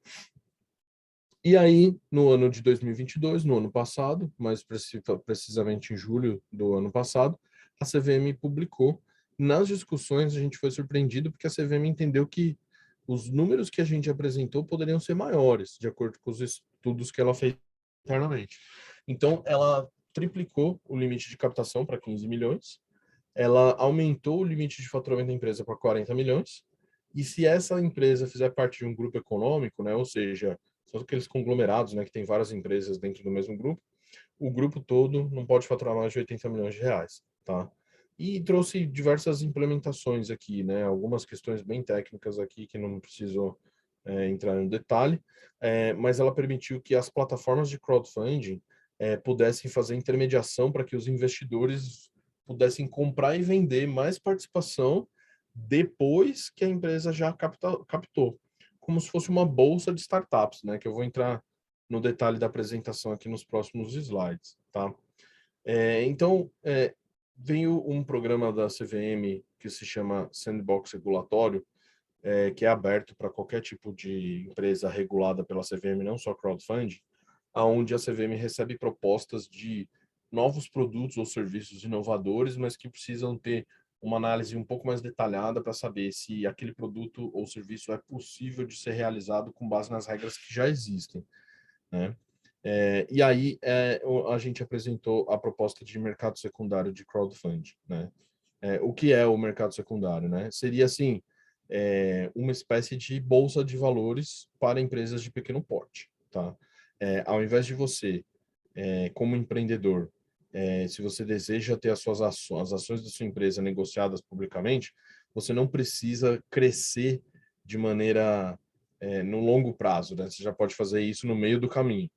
E aí, no ano de 2022, no ano passado, mais precisamente em julho do ano passado, a CVM publicou. Nas discussões, a gente foi surpreendido porque a CVM entendeu que os números que a gente apresentou poderiam ser maiores, de acordo com os estudos que ela fez internamente. Então, ela triplicou o limite de captação para 15 milhões, ela aumentou o limite de faturamento da empresa para 40 milhões, e se essa empresa fizer parte de um grupo econômico, né, ou seja, são aqueles conglomerados, né, que tem várias empresas dentro do mesmo grupo, o grupo todo não pode faturar mais de 80 milhões de reais, tá? E trouxe diversas implementações aqui, né, algumas questões bem técnicas aqui que não preciso entrar no detalhe, mas ela permitiu que as plataformas de crowdfunding pudessem fazer intermediação para que os investidores pudessem comprar e vender mais participação depois que a empresa já captou, como se fosse uma bolsa de startups, né? Que eu vou entrar no detalhe da apresentação aqui nos próximos slides, tá? Então, veio um programa da CVM que se chama Sandbox Regulatório, que é aberto para qualquer tipo de empresa regulada pela CVM, não só crowdfunding, aonde a CVM recebe propostas de novos produtos ou serviços inovadores, mas que precisam ter uma análise um pouco mais detalhada para saber se aquele produto ou serviço é possível de ser realizado com base nas regras que já existem, né? E aí a gente apresentou a proposta de mercado secundário de crowdfunding, né? O que é o mercado secundário, né? Seria assim, uma espécie de bolsa de valores para empresas de pequeno porte, tá? Ao invés de você, como empreendedor, se você deseja ter as ações da sua empresa negociadas publicamente, você não precisa crescer de maneira no longo prazo, né? Você já pode fazer isso no meio do caminho.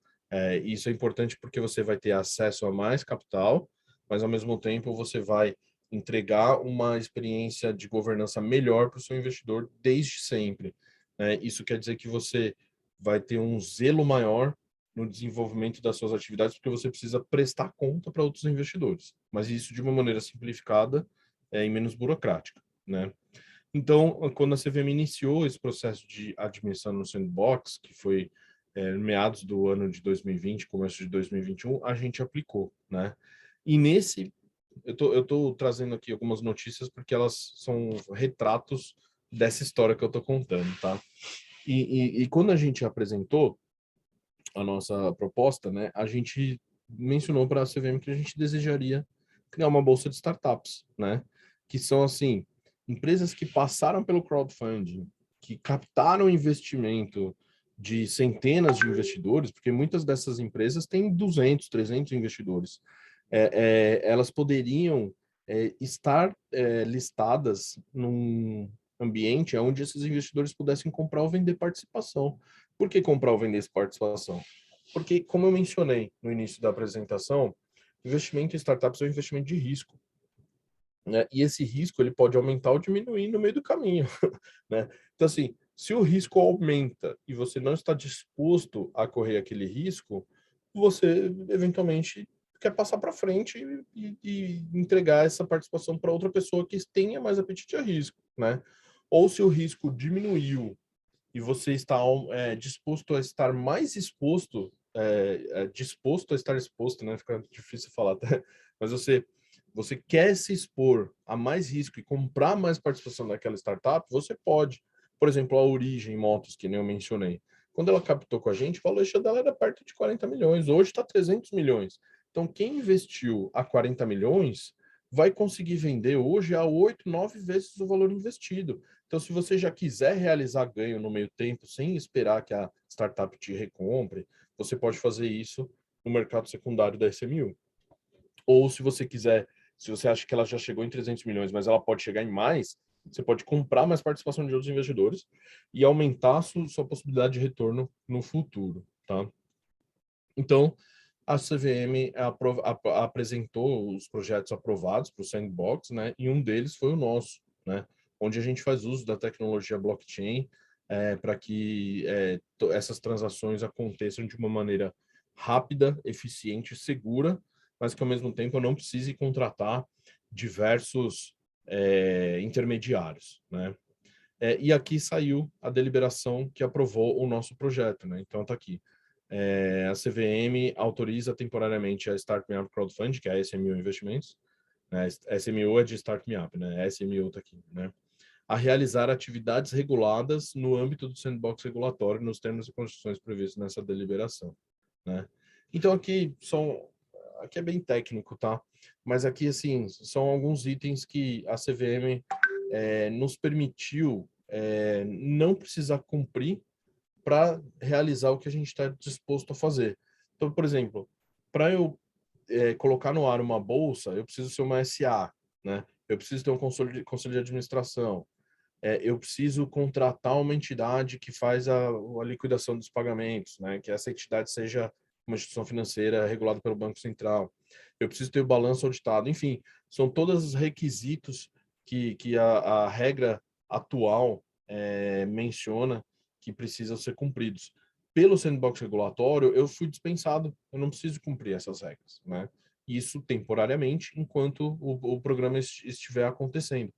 Isso é importante porque você vai ter acesso a mais capital, mas ao mesmo tempo você vai entregar uma experiência de governança melhor para o seu investidor desde sempre, né? Isso quer dizer que você vai ter um zelo maior no desenvolvimento das suas atividades, porque você precisa prestar conta para outros investidores, mas isso de uma maneira simplificada e menos burocrática, né? Então, quando a CVM iniciou esse processo de admissão no Sandbox, que foi meados do ano de 2020, começo de 2021, a gente aplicou, né? E nesse, eu tô trazendo aqui algumas notícias porque elas são retratos dessa história que eu tô contando, tá? E quando a gente apresentou a nossa proposta, né, a gente mencionou para a CVM que a gente desejaria criar uma bolsa de startups, né? Que são, assim, empresas que passaram pelo crowdfunding, que captaram investimento de centenas de investidores, porque muitas dessas empresas têm 200, 300 investidores. Elas poderiam estar listadas num ambiente onde esses investidores pudessem comprar ou vender participação. Por que comprar ou vender participação? Porque, como eu mencionei no início da apresentação, investimento em startups é um investimento de risco, né? E esse risco ele pode aumentar ou diminuir no meio do caminho, né? Então, assim, se o risco aumenta e você não está disposto a correr aquele risco, você eventualmente quer passar para frente e entregar essa participação para outra pessoa que tenha mais apetite a risco, né? Ou se o risco diminuiu e você está disposto a estar mais exposto, disposto a estar exposto, né? Fica difícil falar, tá? Mas você quer se expor a mais risco e comprar mais participação daquela startup, você pode. Por exemplo, a Origem Motos, que nem eu mencionei. Quando ela captou com a gente, o valuation dela era perto de 40 milhões. Hoje está 300 milhões. Então, quem investiu a 40 milhões vai conseguir vender hoje a 8, 9 vezes o valor investido. Então, se você já quiser realizar ganho no meio tempo, sem esperar que a startup te recompre, você pode fazer isso no mercado secundário da SMU. Ou se você quiser, se você acha que ela já chegou em 300 milhões, mas ela pode chegar em mais, você pode comprar mais participação de outros investidores e aumentar a sua possibilidade de retorno no futuro, tá? Então, a CVM apresentou os projetos aprovados para o Sandbox, né? E um deles foi o nosso, né? Onde a gente faz uso da tecnologia blockchain para que essas transações aconteçam de uma maneira rápida, eficiente e segura, mas que ao mesmo tempo eu não precise contratar diversos intermediários, né? E aqui saiu a deliberação que aprovou o nosso projeto, né? Então está aqui. A CVM autoriza temporariamente a Start Me Up Crowdfund, que é a SMU Investimentos, né? SMU é de Start Me Up, né? A SMU está aqui, né? A realizar atividades reguladas no âmbito do sandbox regulatório, nos termos e condições previstos nessa deliberação, né? Então aqui é bem técnico, tá? Mas aqui, assim, são alguns itens que a CVM nos permitiu não precisar cumprir para realizar o que a gente está disposto a fazer. Então, por exemplo, para eu colocar no ar uma bolsa, eu preciso ser uma SA, né? Eu preciso ter um conselho de administração. Eu preciso contratar uma entidade que faz a liquidação dos pagamentos, né? Que essa entidade seja uma instituição financeira regulada pelo Banco Central. Eu preciso ter o balanço auditado. Enfim, são todos os requisitos que a regra atual menciona que precisam ser cumpridos. Pelo sandbox regulatório, eu fui dispensado, eu não preciso cumprir essas regras, né? Isso temporariamente, enquanto o programa estiver acontecendo,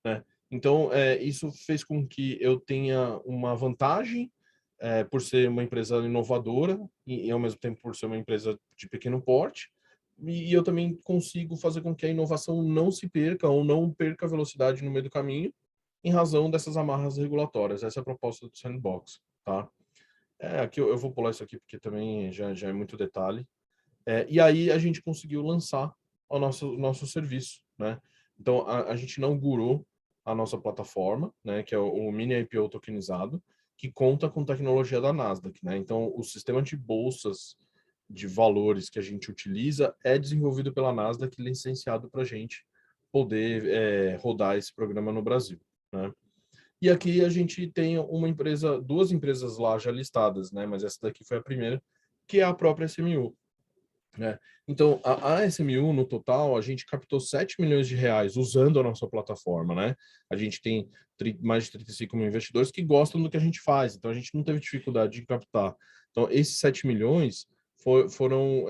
né? Então, isso fez com que eu tenha uma vantagem por ser uma empresa inovadora e, ao mesmo tempo, por ser uma empresa de pequeno porte, e eu também consigo fazer com que a inovação não se perca ou não perca velocidade no meio do caminho, em razão dessas amarras regulatórias. Essa é a proposta do Sandbox, tá? Aqui eu vou pular isso aqui porque também já é muito detalhe. E aí a gente conseguiu lançar o nosso serviço, né? Então a gente inaugurou a nossa plataforma, né? Que é o Mini IPO tokenizado, que conta com tecnologia da Nasdaq, né? Então o sistema de bolsas de valores que a gente utiliza é desenvolvido pela Nasdaq, licenciado para a gente poder rodar esse programa no Brasil, né? E aqui a gente tem duas empresas lá já listadas, né? Mas essa daqui foi a primeira, que é a própria SMU, né? Então, a SMU, no total, a gente captou 7 milhões de reais usando a nossa plataforma, né? A gente tem mais de 35 mil investidores que gostam do que a gente faz, então a gente não teve dificuldade de captar. Então, esses 7 milhões foram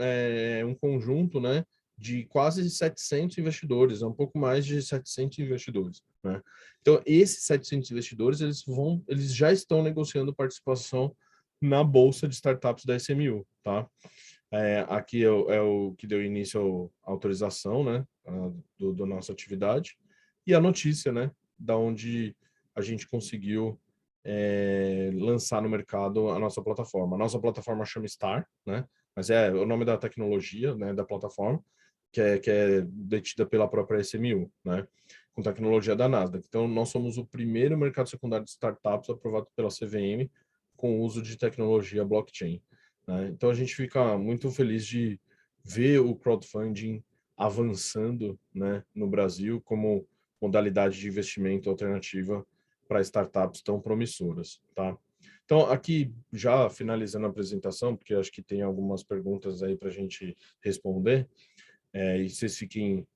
um conjunto, né, de quase 700 investidores, um pouco mais de 700 investidores, né? Então, esses 700 investidores, eles já estão negociando participação na Bolsa de Startups da SMU, tá? Aqui é o que deu início à autorização, né, do nossa atividade, e a notícia, né, da onde a gente conseguiu lançar no mercado a nossa plataforma. A nossa plataforma chama Star, né, mas é o nome da tecnologia, né, da plataforma, que é detida pela própria SMU, né, com tecnologia da Nasdaq. Então, nós somos o primeiro mercado secundário de startups aprovado pela CVM com o uso de tecnologia blockchain, né? Então, a gente fica muito feliz de ver o crowdfunding avançando, né, no Brasil como modalidade de investimento alternativa para startups tão promissoras, tá? Então, aqui, já finalizando a apresentação, porque acho que tem algumas perguntas aí para a gente responder, e vocês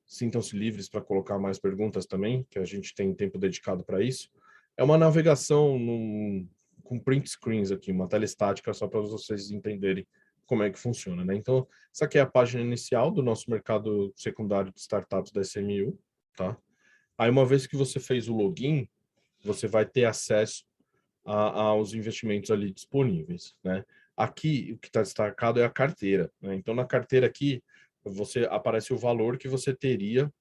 sintam-se livres para colocar mais perguntas também, que a gente tem tempo dedicado para isso. É uma navegação com print screens aqui, uma tela estática, só para vocês entenderem como é que funciona, né? Então, essa aqui é a página inicial do nosso mercado secundário de startups da SMU, tá? Aí, uma vez que você fez o login, você vai ter acesso aos investimentos ali disponíveis, né? Aqui, o que está destacado é a carteira, né? Então, na carteira aqui, aparece o valor que você teria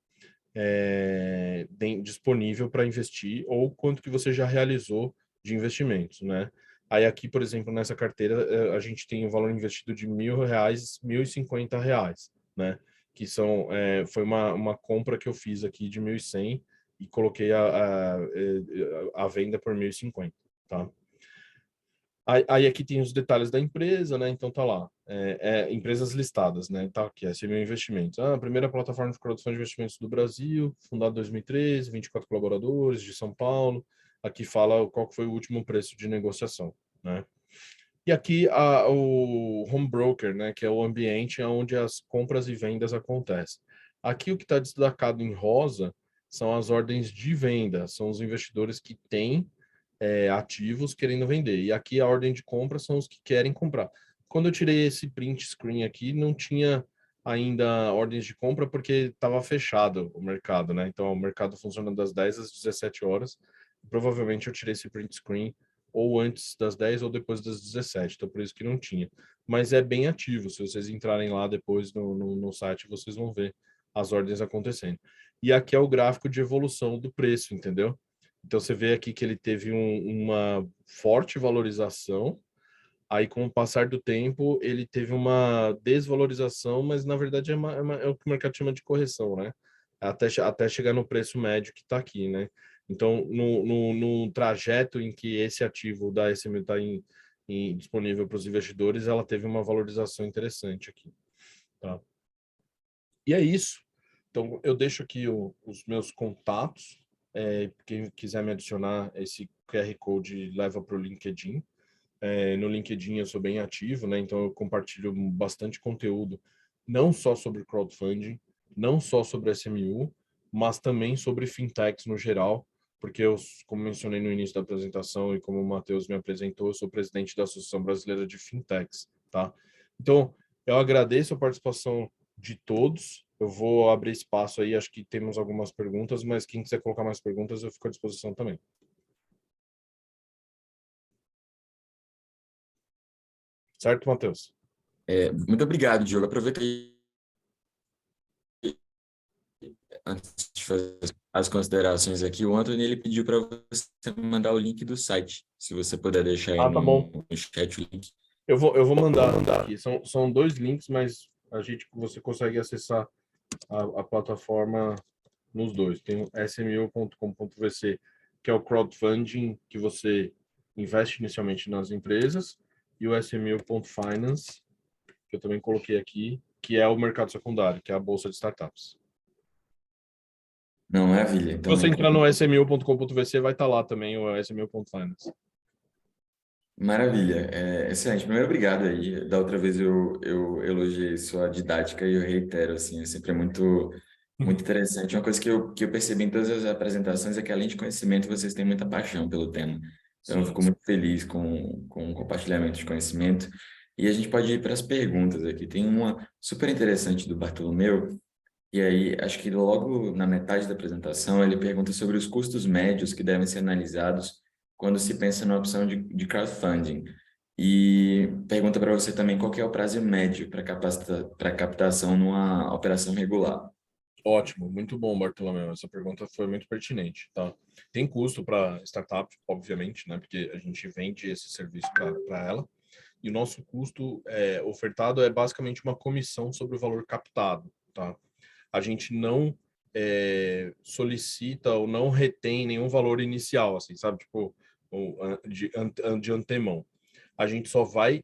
disponível para investir ou quanto que você já realizou de investimentos, né? Aí aqui, por exemplo, nessa carteira, a gente tem o valor investido de R$ 1.000, R$ 1.050, né? Que foi uma compra que eu fiz aqui de 1.100 e coloquei a venda por 1.050, tá? Aí aqui tem os detalhes da empresa, né? Então tá lá, empresas listadas, né? Tá aqui, SMU Investimentos. A primeira plataforma de crowdfunding de investimentos do Brasil, fundada em 2013, 24 colaboradores de São Paulo. Aqui fala qual foi o último preço de negociação, né? E aqui o home broker, né? Que é o ambiente onde as compras e vendas acontecem. Aqui o que está destacado em rosa são as ordens de venda, são os investidores que têm ativos querendo vender. E aqui a ordem de compra são os que querem comprar. Quando eu tirei esse print screen aqui, não tinha ainda ordens de compra porque estava fechado o mercado, né? Então o mercado funciona das 10 às 17 horas. Provavelmente eu tirei esse print screen ou antes das 10 ou depois das 17, então por isso que não tinha. Mas é bem ativo, se vocês entrarem lá depois no site, vocês vão ver as ordens acontecendo. E aqui é o gráfico de evolução do preço, entendeu? Então você vê aqui que ele teve uma forte valorização, aí com o passar do tempo ele teve uma desvalorização, mas na verdade é o que o mercado chama de correção, né? Até chegar no preço médio que está aqui, né? Então, no trajeto em que esse ativo da SMU está disponível para os investidores, ela teve uma valorização interessante aqui, tá? E é isso. Então, eu deixo aqui os meus contatos. Quem quiser me adicionar, esse QR Code leva para o LinkedIn. No LinkedIn eu sou bem ativo, né? Então eu compartilho bastante conteúdo, não só sobre crowdfunding, não só sobre SMU, mas também sobre fintechs no geral, porque eu, como mencionei no início da apresentação e como o Matheus me apresentou, eu sou presidente da Associação Brasileira de Fintechs, tá? Então, eu agradeço a participação de todos. Eu vou abrir espaço aí, acho que temos algumas perguntas, mas quem quiser colocar mais perguntas, eu fico à disposição também. Certo, Matheus? Muito obrigado, Diogo. Aproveitei antes de fazer as considerações aqui. O Anthony ele pediu para você mandar o link do site. Se você puder deixar aí Ah, tá bom. no chat o link. Eu vou mandar aqui. São dois links, mas você consegue acessar a plataforma nos dois. Tem o smu.com.vc, que é o crowdfunding que você investe inicialmente nas empresas, e o smu.finance, que eu também coloquei aqui, que é o mercado secundário, que é a bolsa de startups. Não, maravilha. Se Então, você entrar no smu.com.vc, vai estar lá também o smu.finance. maravilha. Excelente. Primeiro, obrigado aí. Da outra vez eu elogiei sua didática e eu reitero, assim, é sempre muito interessante. Uma coisa que eu percebi em todas as apresentações é que, além de conhecimento, vocês têm muita paixão pelo tema. Então, eu Sim. fico muito feliz com o compartilhamento de conhecimento. E a gente pode ir para as perguntas aqui. Tem uma super interessante do Bartolomeu, e aí acho que logo na metade da apresentação ele pergunta sobre os custos médios que devem ser analisados quando se pensa na opção de crowdfunding. E pergunta para você também qual que é o prazo médio para captação numa operação regular. Ótimo, muito bom, Bartolomeu. Essa pergunta foi muito pertinente, tá? Tem custo para startup, obviamente, né? Porque a gente vende esse serviço para ela. E o nosso custo ofertado é basicamente uma comissão sobre o valor captado, tá? A gente não solicita ou não retém nenhum valor inicial, assim, sabe? Tipo, de antemão. A gente só vai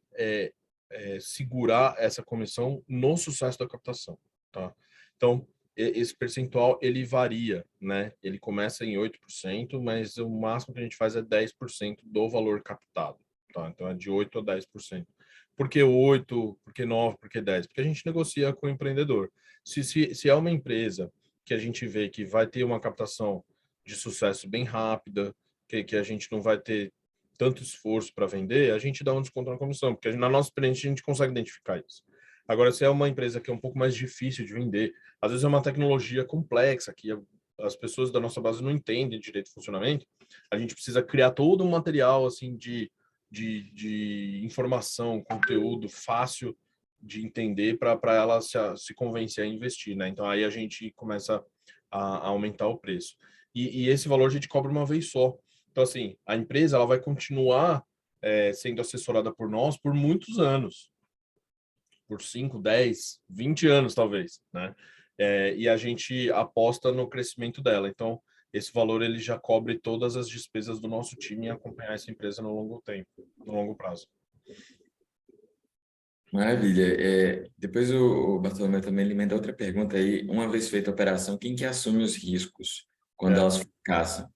segurar essa comissão no sucesso da captação, tá? Então, esse percentual, ele varia, né? Ele começa em 8%, mas o máximo que a gente faz é 10% do valor captado, tá? Então, é de 8% a 10%. Por que 8%? Por que 9%? Por que 10%? Porque a gente negocia com o empreendedor. Se é uma empresa que a gente vê que vai ter uma captação de sucesso bem rápida, que a gente não vai ter tanto esforço para vender, a gente dá um desconto na comissão, porque na nossa experiência a gente consegue identificar isso. Agora, se é uma empresa que é um pouco mais difícil de vender, às vezes é uma tecnologia complexa que as pessoas da nossa base não entendem direito o funcionamento, a gente precisa criar todo um material assim de informação, conteúdo fácil de entender para ela se convencer a investir, né? Então aí a gente começa a aumentar o preço. E esse valor a gente cobra uma vez só. Então, assim, a empresa ela vai continuar sendo assessorada por nós por muitos anos, por 5, 10, 20 anos, talvez, né? E a gente aposta no crescimento dela. Então, esse valor ele já cobre todas as despesas do nosso time em acompanhar essa empresa no longo tempo, no longo prazo. Maravilha. Depois o Bartolomeu também ele emenda outra pergunta aí. Uma vez feita a operação, quem que assume os riscos quando É. elas fracassam?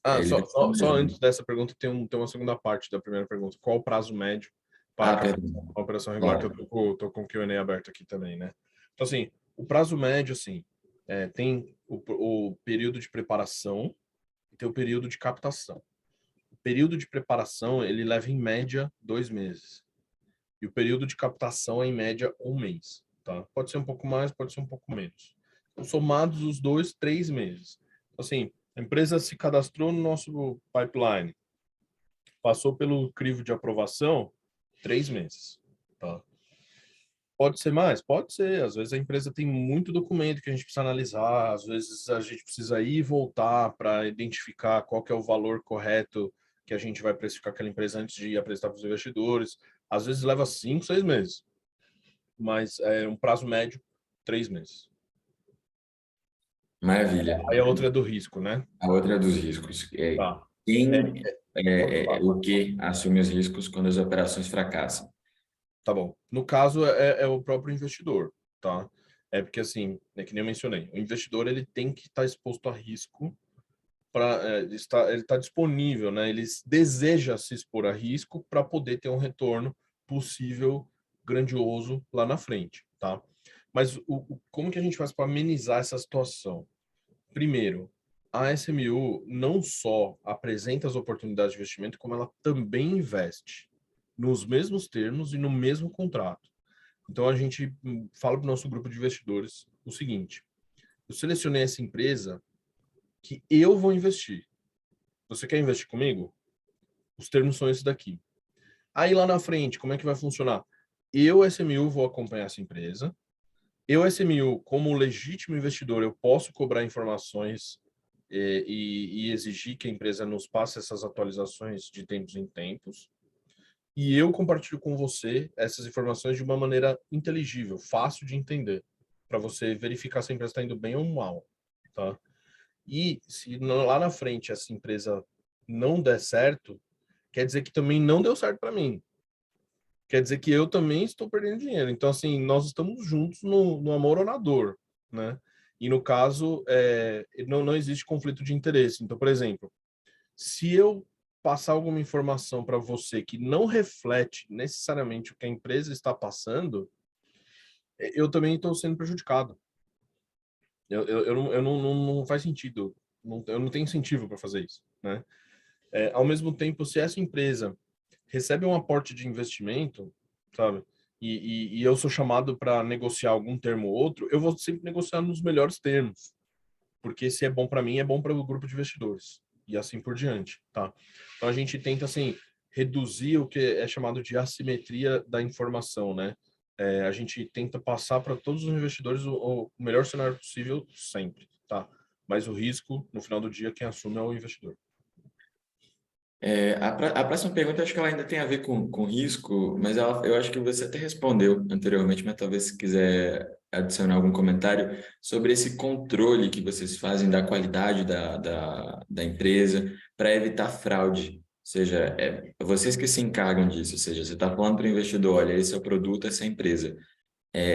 Ah, Ele só antes dessa pergunta, tem uma segunda parte da primeira pergunta. Qual o prazo médio para Ah, a perdão. operação regular? Que eu Claro. tô com o Q&A aberto aqui também, né? Então, assim, o prazo médio, assim, tem o período de preparação e tem o período de captação. O período de preparação, ele leva, em média, 2 meses. E o período de captação é, em média, 1 mês, tá? Pode ser um pouco mais, pode ser um pouco menos. Então, somados os dois, 3 meses. Então, assim, a empresa se cadastrou no nosso pipeline, passou pelo crivo de aprovação, 3 meses, tá? Pode ser mais? Pode ser. Às vezes a empresa tem muito documento que a gente precisa analisar, às vezes a gente precisa ir e voltar para identificar qual que é o valor correto que a gente vai precificar aquela empresa antes de apresentar para os investidores. Às vezes leva 5, 6 meses, mas é um prazo médio, 3 meses. Maravilha. Aí a outra é do risco, né? A outra é dos riscos. Tá. Quem, Pode falar, o pode falar. que assume os riscos quando as operações fracassam? Tá bom. No caso, é o próprio investidor, tá? É porque, assim, é que nem eu mencionei, o investidor ele tem que estar exposto a risco para ele está disponível, né? Ele deseja se expor a risco para poder ter um retorno possível grandioso lá na frente, tá? Mas como que a gente faz para amenizar essa situação? Primeiro, a SMU não só apresenta as oportunidades de investimento, como ela também investe nos mesmos termos e no mesmo contrato. Então a gente fala para o nosso grupo de investidores o seguinte: eu selecionei essa empresa que eu vou investir. Você quer investir comigo? Os termos são esses daqui. Aí lá na frente, como é que vai funcionar? Eu, SMU, vou acompanhar essa empresa. Eu, SMU, como legítimo investidor, eu posso cobrar informações e exigir que a empresa nos passe essas atualizações de tempos em tempos. E eu compartilho com você essas informações de uma maneira inteligível, fácil de entender, para você verificar se a empresa está indo bem ou mal, tá? E se lá na frente essa empresa não der certo, quer dizer que também não deu certo para mim. Quer dizer que eu também estou perdendo dinheiro. Então, assim, nós estamos juntos no amor ou na dor, né? E no caso, não existe conflito de interesse. Então, por exemplo, se eu passar alguma informação para você que não reflete necessariamente o que a empresa está passando, eu também estou sendo prejudicado. Não faz sentido. Eu não tenho incentivo para fazer isso, né? Ao mesmo tempo, se essa empresa recebe um aporte de investimento, sabe? E eu sou chamado para negociar algum termo ou outro, eu vou sempre negociar nos melhores termos, porque se é bom para mim, é bom para o grupo de investidores e assim por diante, tá? Então a gente tenta assim reduzir o que é chamado de assimetria da informação, né? A gente tenta passar para todos os investidores o melhor cenário possível sempre, tá? Mas o risco, no final do dia, quem assume é o investidor. A próxima pergunta, acho que ela ainda tem a ver com risco, mas eu acho que você até respondeu anteriormente, mas talvez se quiser adicionar algum comentário sobre esse controle que vocês fazem da qualidade da empresa para evitar fraude. Ou seja, vocês que se encarregam disso, ou seja, você está falando para o investidor, olha, esse é o produto, essa é a empresa.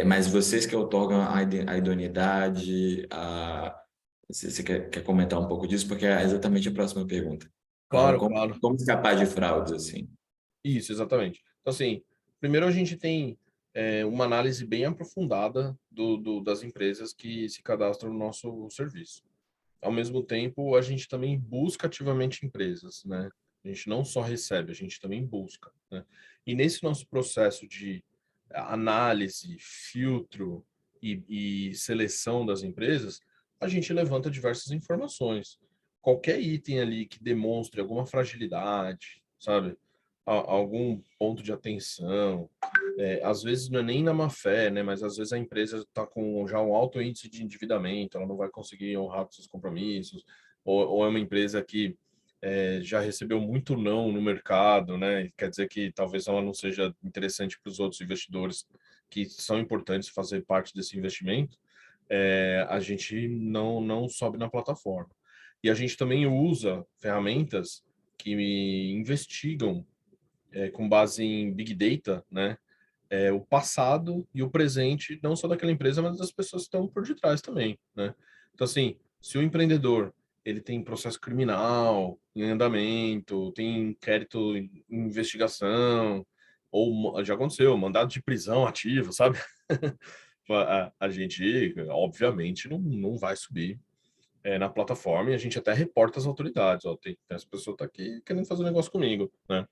Mas vocês que otorgam a idoneidade, você quer comentar um pouco disso? Porque é exatamente a próxima pergunta. Como, Claro, como, claro. como escapar de fraudes, assim? Isso, exatamente. Então, assim, primeiro a gente tem uma análise bem aprofundada das empresas que se cadastram no nosso serviço. Ao mesmo tempo, a gente também busca ativamente empresas, né? A gente não só recebe, a gente também busca, né? E nesse nosso processo de análise, filtro e seleção das empresas, a gente levanta diversas informações. Qualquer item ali que demonstre alguma fragilidade, sabe? Algum ponto de atenção, às vezes não é nem na má fé, né? Mas às vezes a empresa está com já um alto índice de endividamento, ela não vai conseguir honrar com seus compromissos, ou é uma empresa que já recebeu muito não no mercado, né? Quer dizer que talvez ela não seja interessante para os outros investidores que são importantes fazer parte desse investimento. A gente não sobe na plataforma. E a gente também usa ferramentas que investigam com base em Big Data, né? O passado e o presente, não só daquela empresa, mas das pessoas que estão por detrás também, né? Então, assim, se o empreendedor ele tem processo criminal em andamento, tem inquérito em investigação, ou já aconteceu, mandado de prisão ativo, sabe? A gente, obviamente, não vai subir na plataforma e a gente até reporta as autoridades, ó, tem essa pessoa tá aqui querendo fazer um negócio comigo, né?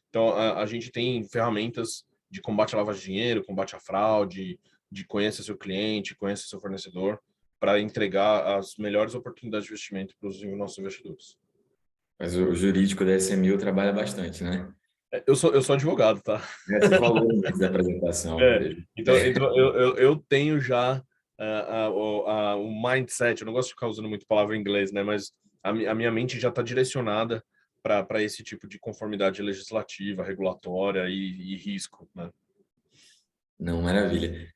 Então, a gente tem ferramentas de combate à lavagem de dinheiro, combate à fraude, de conhecer seu cliente, conhecer seu fornecedor, para entregar as melhores oportunidades de investimento para os nossos investidores. Mas o jurídico da SMU trabalha bastante, né? Eu sou advogado, tá? Você falou antes da apresentação. Então eu tenho já o mindset, eu não gosto de ficar usando muito palavra em inglês, né? Mas a minha mente já está direcionada para esse tipo de conformidade legislativa, regulatória e risco, né? Não, maravilha.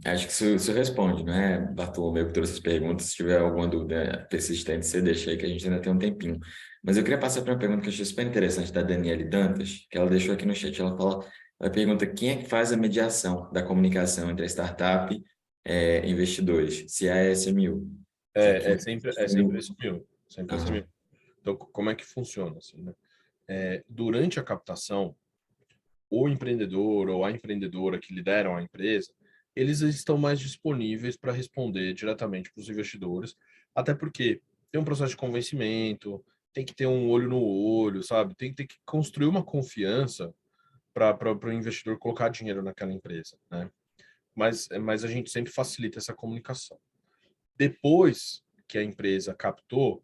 Acho que isso responde, não é, Bartolomeu, que trouxe as perguntas. Se tiver alguma dúvida persistente, você deixa aí que a gente ainda tem um tempinho. Mas eu queria passar para uma pergunta que eu achei super interessante da Daniele Dantas, que ela deixou aqui no chat. Ela pergunta quem é que faz a mediação da comunicação entre a startup e investidores, se é a SMU. É sempre esse meu, sempre esse meu. Aham. Então, como é que funciona, assim, né? Durante a captação, o empreendedor ou a empreendedora que lideram a empresa, eles estão mais disponíveis para responder diretamente para os investidores, até porque tem um processo de convencimento, tem que ter um olho no olho, sabe? Tem que construir uma confiança para o investidor colocar dinheiro naquela empresa, né? Mas a gente sempre facilita essa comunicação. Depois que a empresa captou,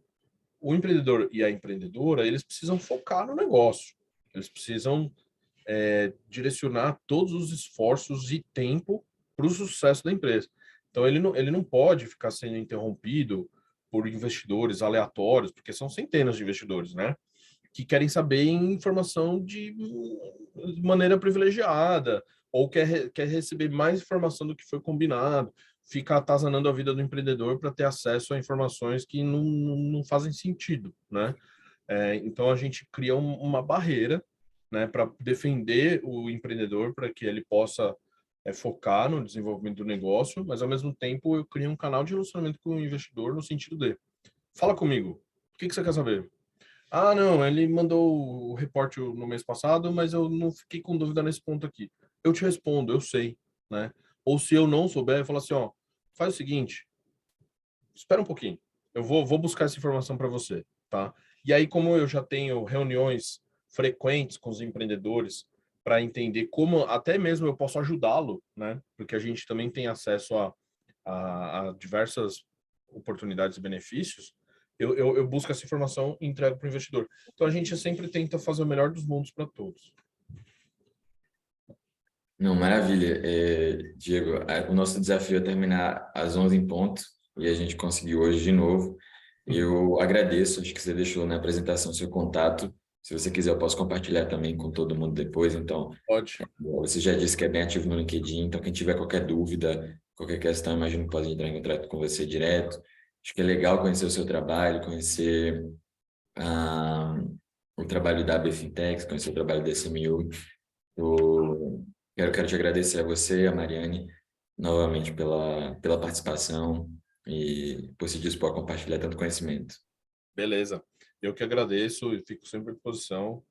o empreendedor e a empreendedora, eles precisam focar no negócio. Eles precisam direcionar todos os esforços e tempo para o sucesso da empresa. Então, ele não pode ficar sendo interrompido por investidores aleatórios, porque são centenas de investidores, né? Que querem saber informação de maneira privilegiada, ou quer receber mais informação do que foi combinado, fica atazanando a vida do empreendedor para ter acesso a informações que não fazem sentido, né? Então, a gente cria uma barreira, né, para defender o empreendedor, para que ele possa focar no desenvolvimento do negócio, mas, ao mesmo tempo, eu crio um canal de relacionamento com o investidor no sentido de, fala comigo, o que você quer saber? Ah, não, ele mandou o reporte no mês passado, mas eu não fiquei com dúvida nesse ponto aqui. Eu te respondo, eu sei, né? Ou se eu não souber, eu falo assim, ó, faz o seguinte, espera um pouquinho, eu vou buscar essa informação para você, tá? E aí, como eu já tenho reuniões frequentes com os empreendedores para entender como até mesmo eu posso ajudá-lo, né? Porque a gente também tem acesso a diversas oportunidades e benefícios. eu busco essa informação e entrego para o investidor. Então a gente sempre tenta fazer o melhor dos mundos para todos. Não, maravilha. Diego, o nosso desafio é terminar às 11 em ponto e a gente conseguiu hoje de novo. Eu agradeço, acho que você deixou na apresentação seu contato. Se você quiser, eu posso compartilhar também com todo mundo depois. Então, Pode. você já disse que é bem ativo no LinkedIn, então quem tiver qualquer dúvida, qualquer questão, imagino que pode entrar em contato com você direto. Acho que é legal conhecer o seu trabalho, conhecer ah, o trabalho da AB Fintech, conhecer o trabalho da SMU. Eu quero te agradecer a você, a Mariane, novamente pela participação e por se dispor a compartilhar tanto conhecimento. Beleza. Eu que agradeço e fico sempre à disposição.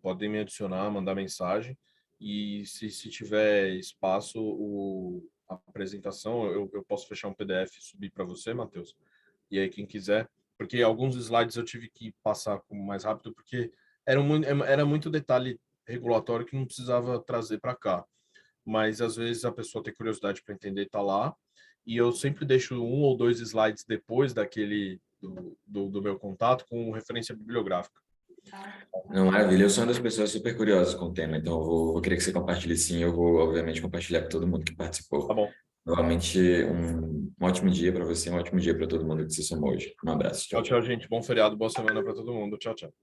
Podem me adicionar, mandar mensagem. E se tiver espaço, a apresentação, eu posso fechar um PDF e subir para você, Matheus. E aí, quem quiser, porque alguns slides eu tive que passar mais rápido, porque era muito detalhe regulatório que não precisava trazer para cá. Mas às vezes a pessoa tem curiosidade para entender, tá lá. E eu sempre deixo um ou dois slides depois daquele do meu contato com referência bibliográfica. Não, maravilha, eu sou uma das pessoas super curiosas com o tema, então eu vou querer que você compartilhe sim, eu vou obviamente compartilhar com todo mundo que Tá participou. bom. Novamente, um ótimo dia para você, um ótimo dia para todo mundo que se somou hoje. Um abraço, tchau, Tchau, tchau, tchau. gente. Bom feriado, boa semana para todo mundo. Tchau, tchau.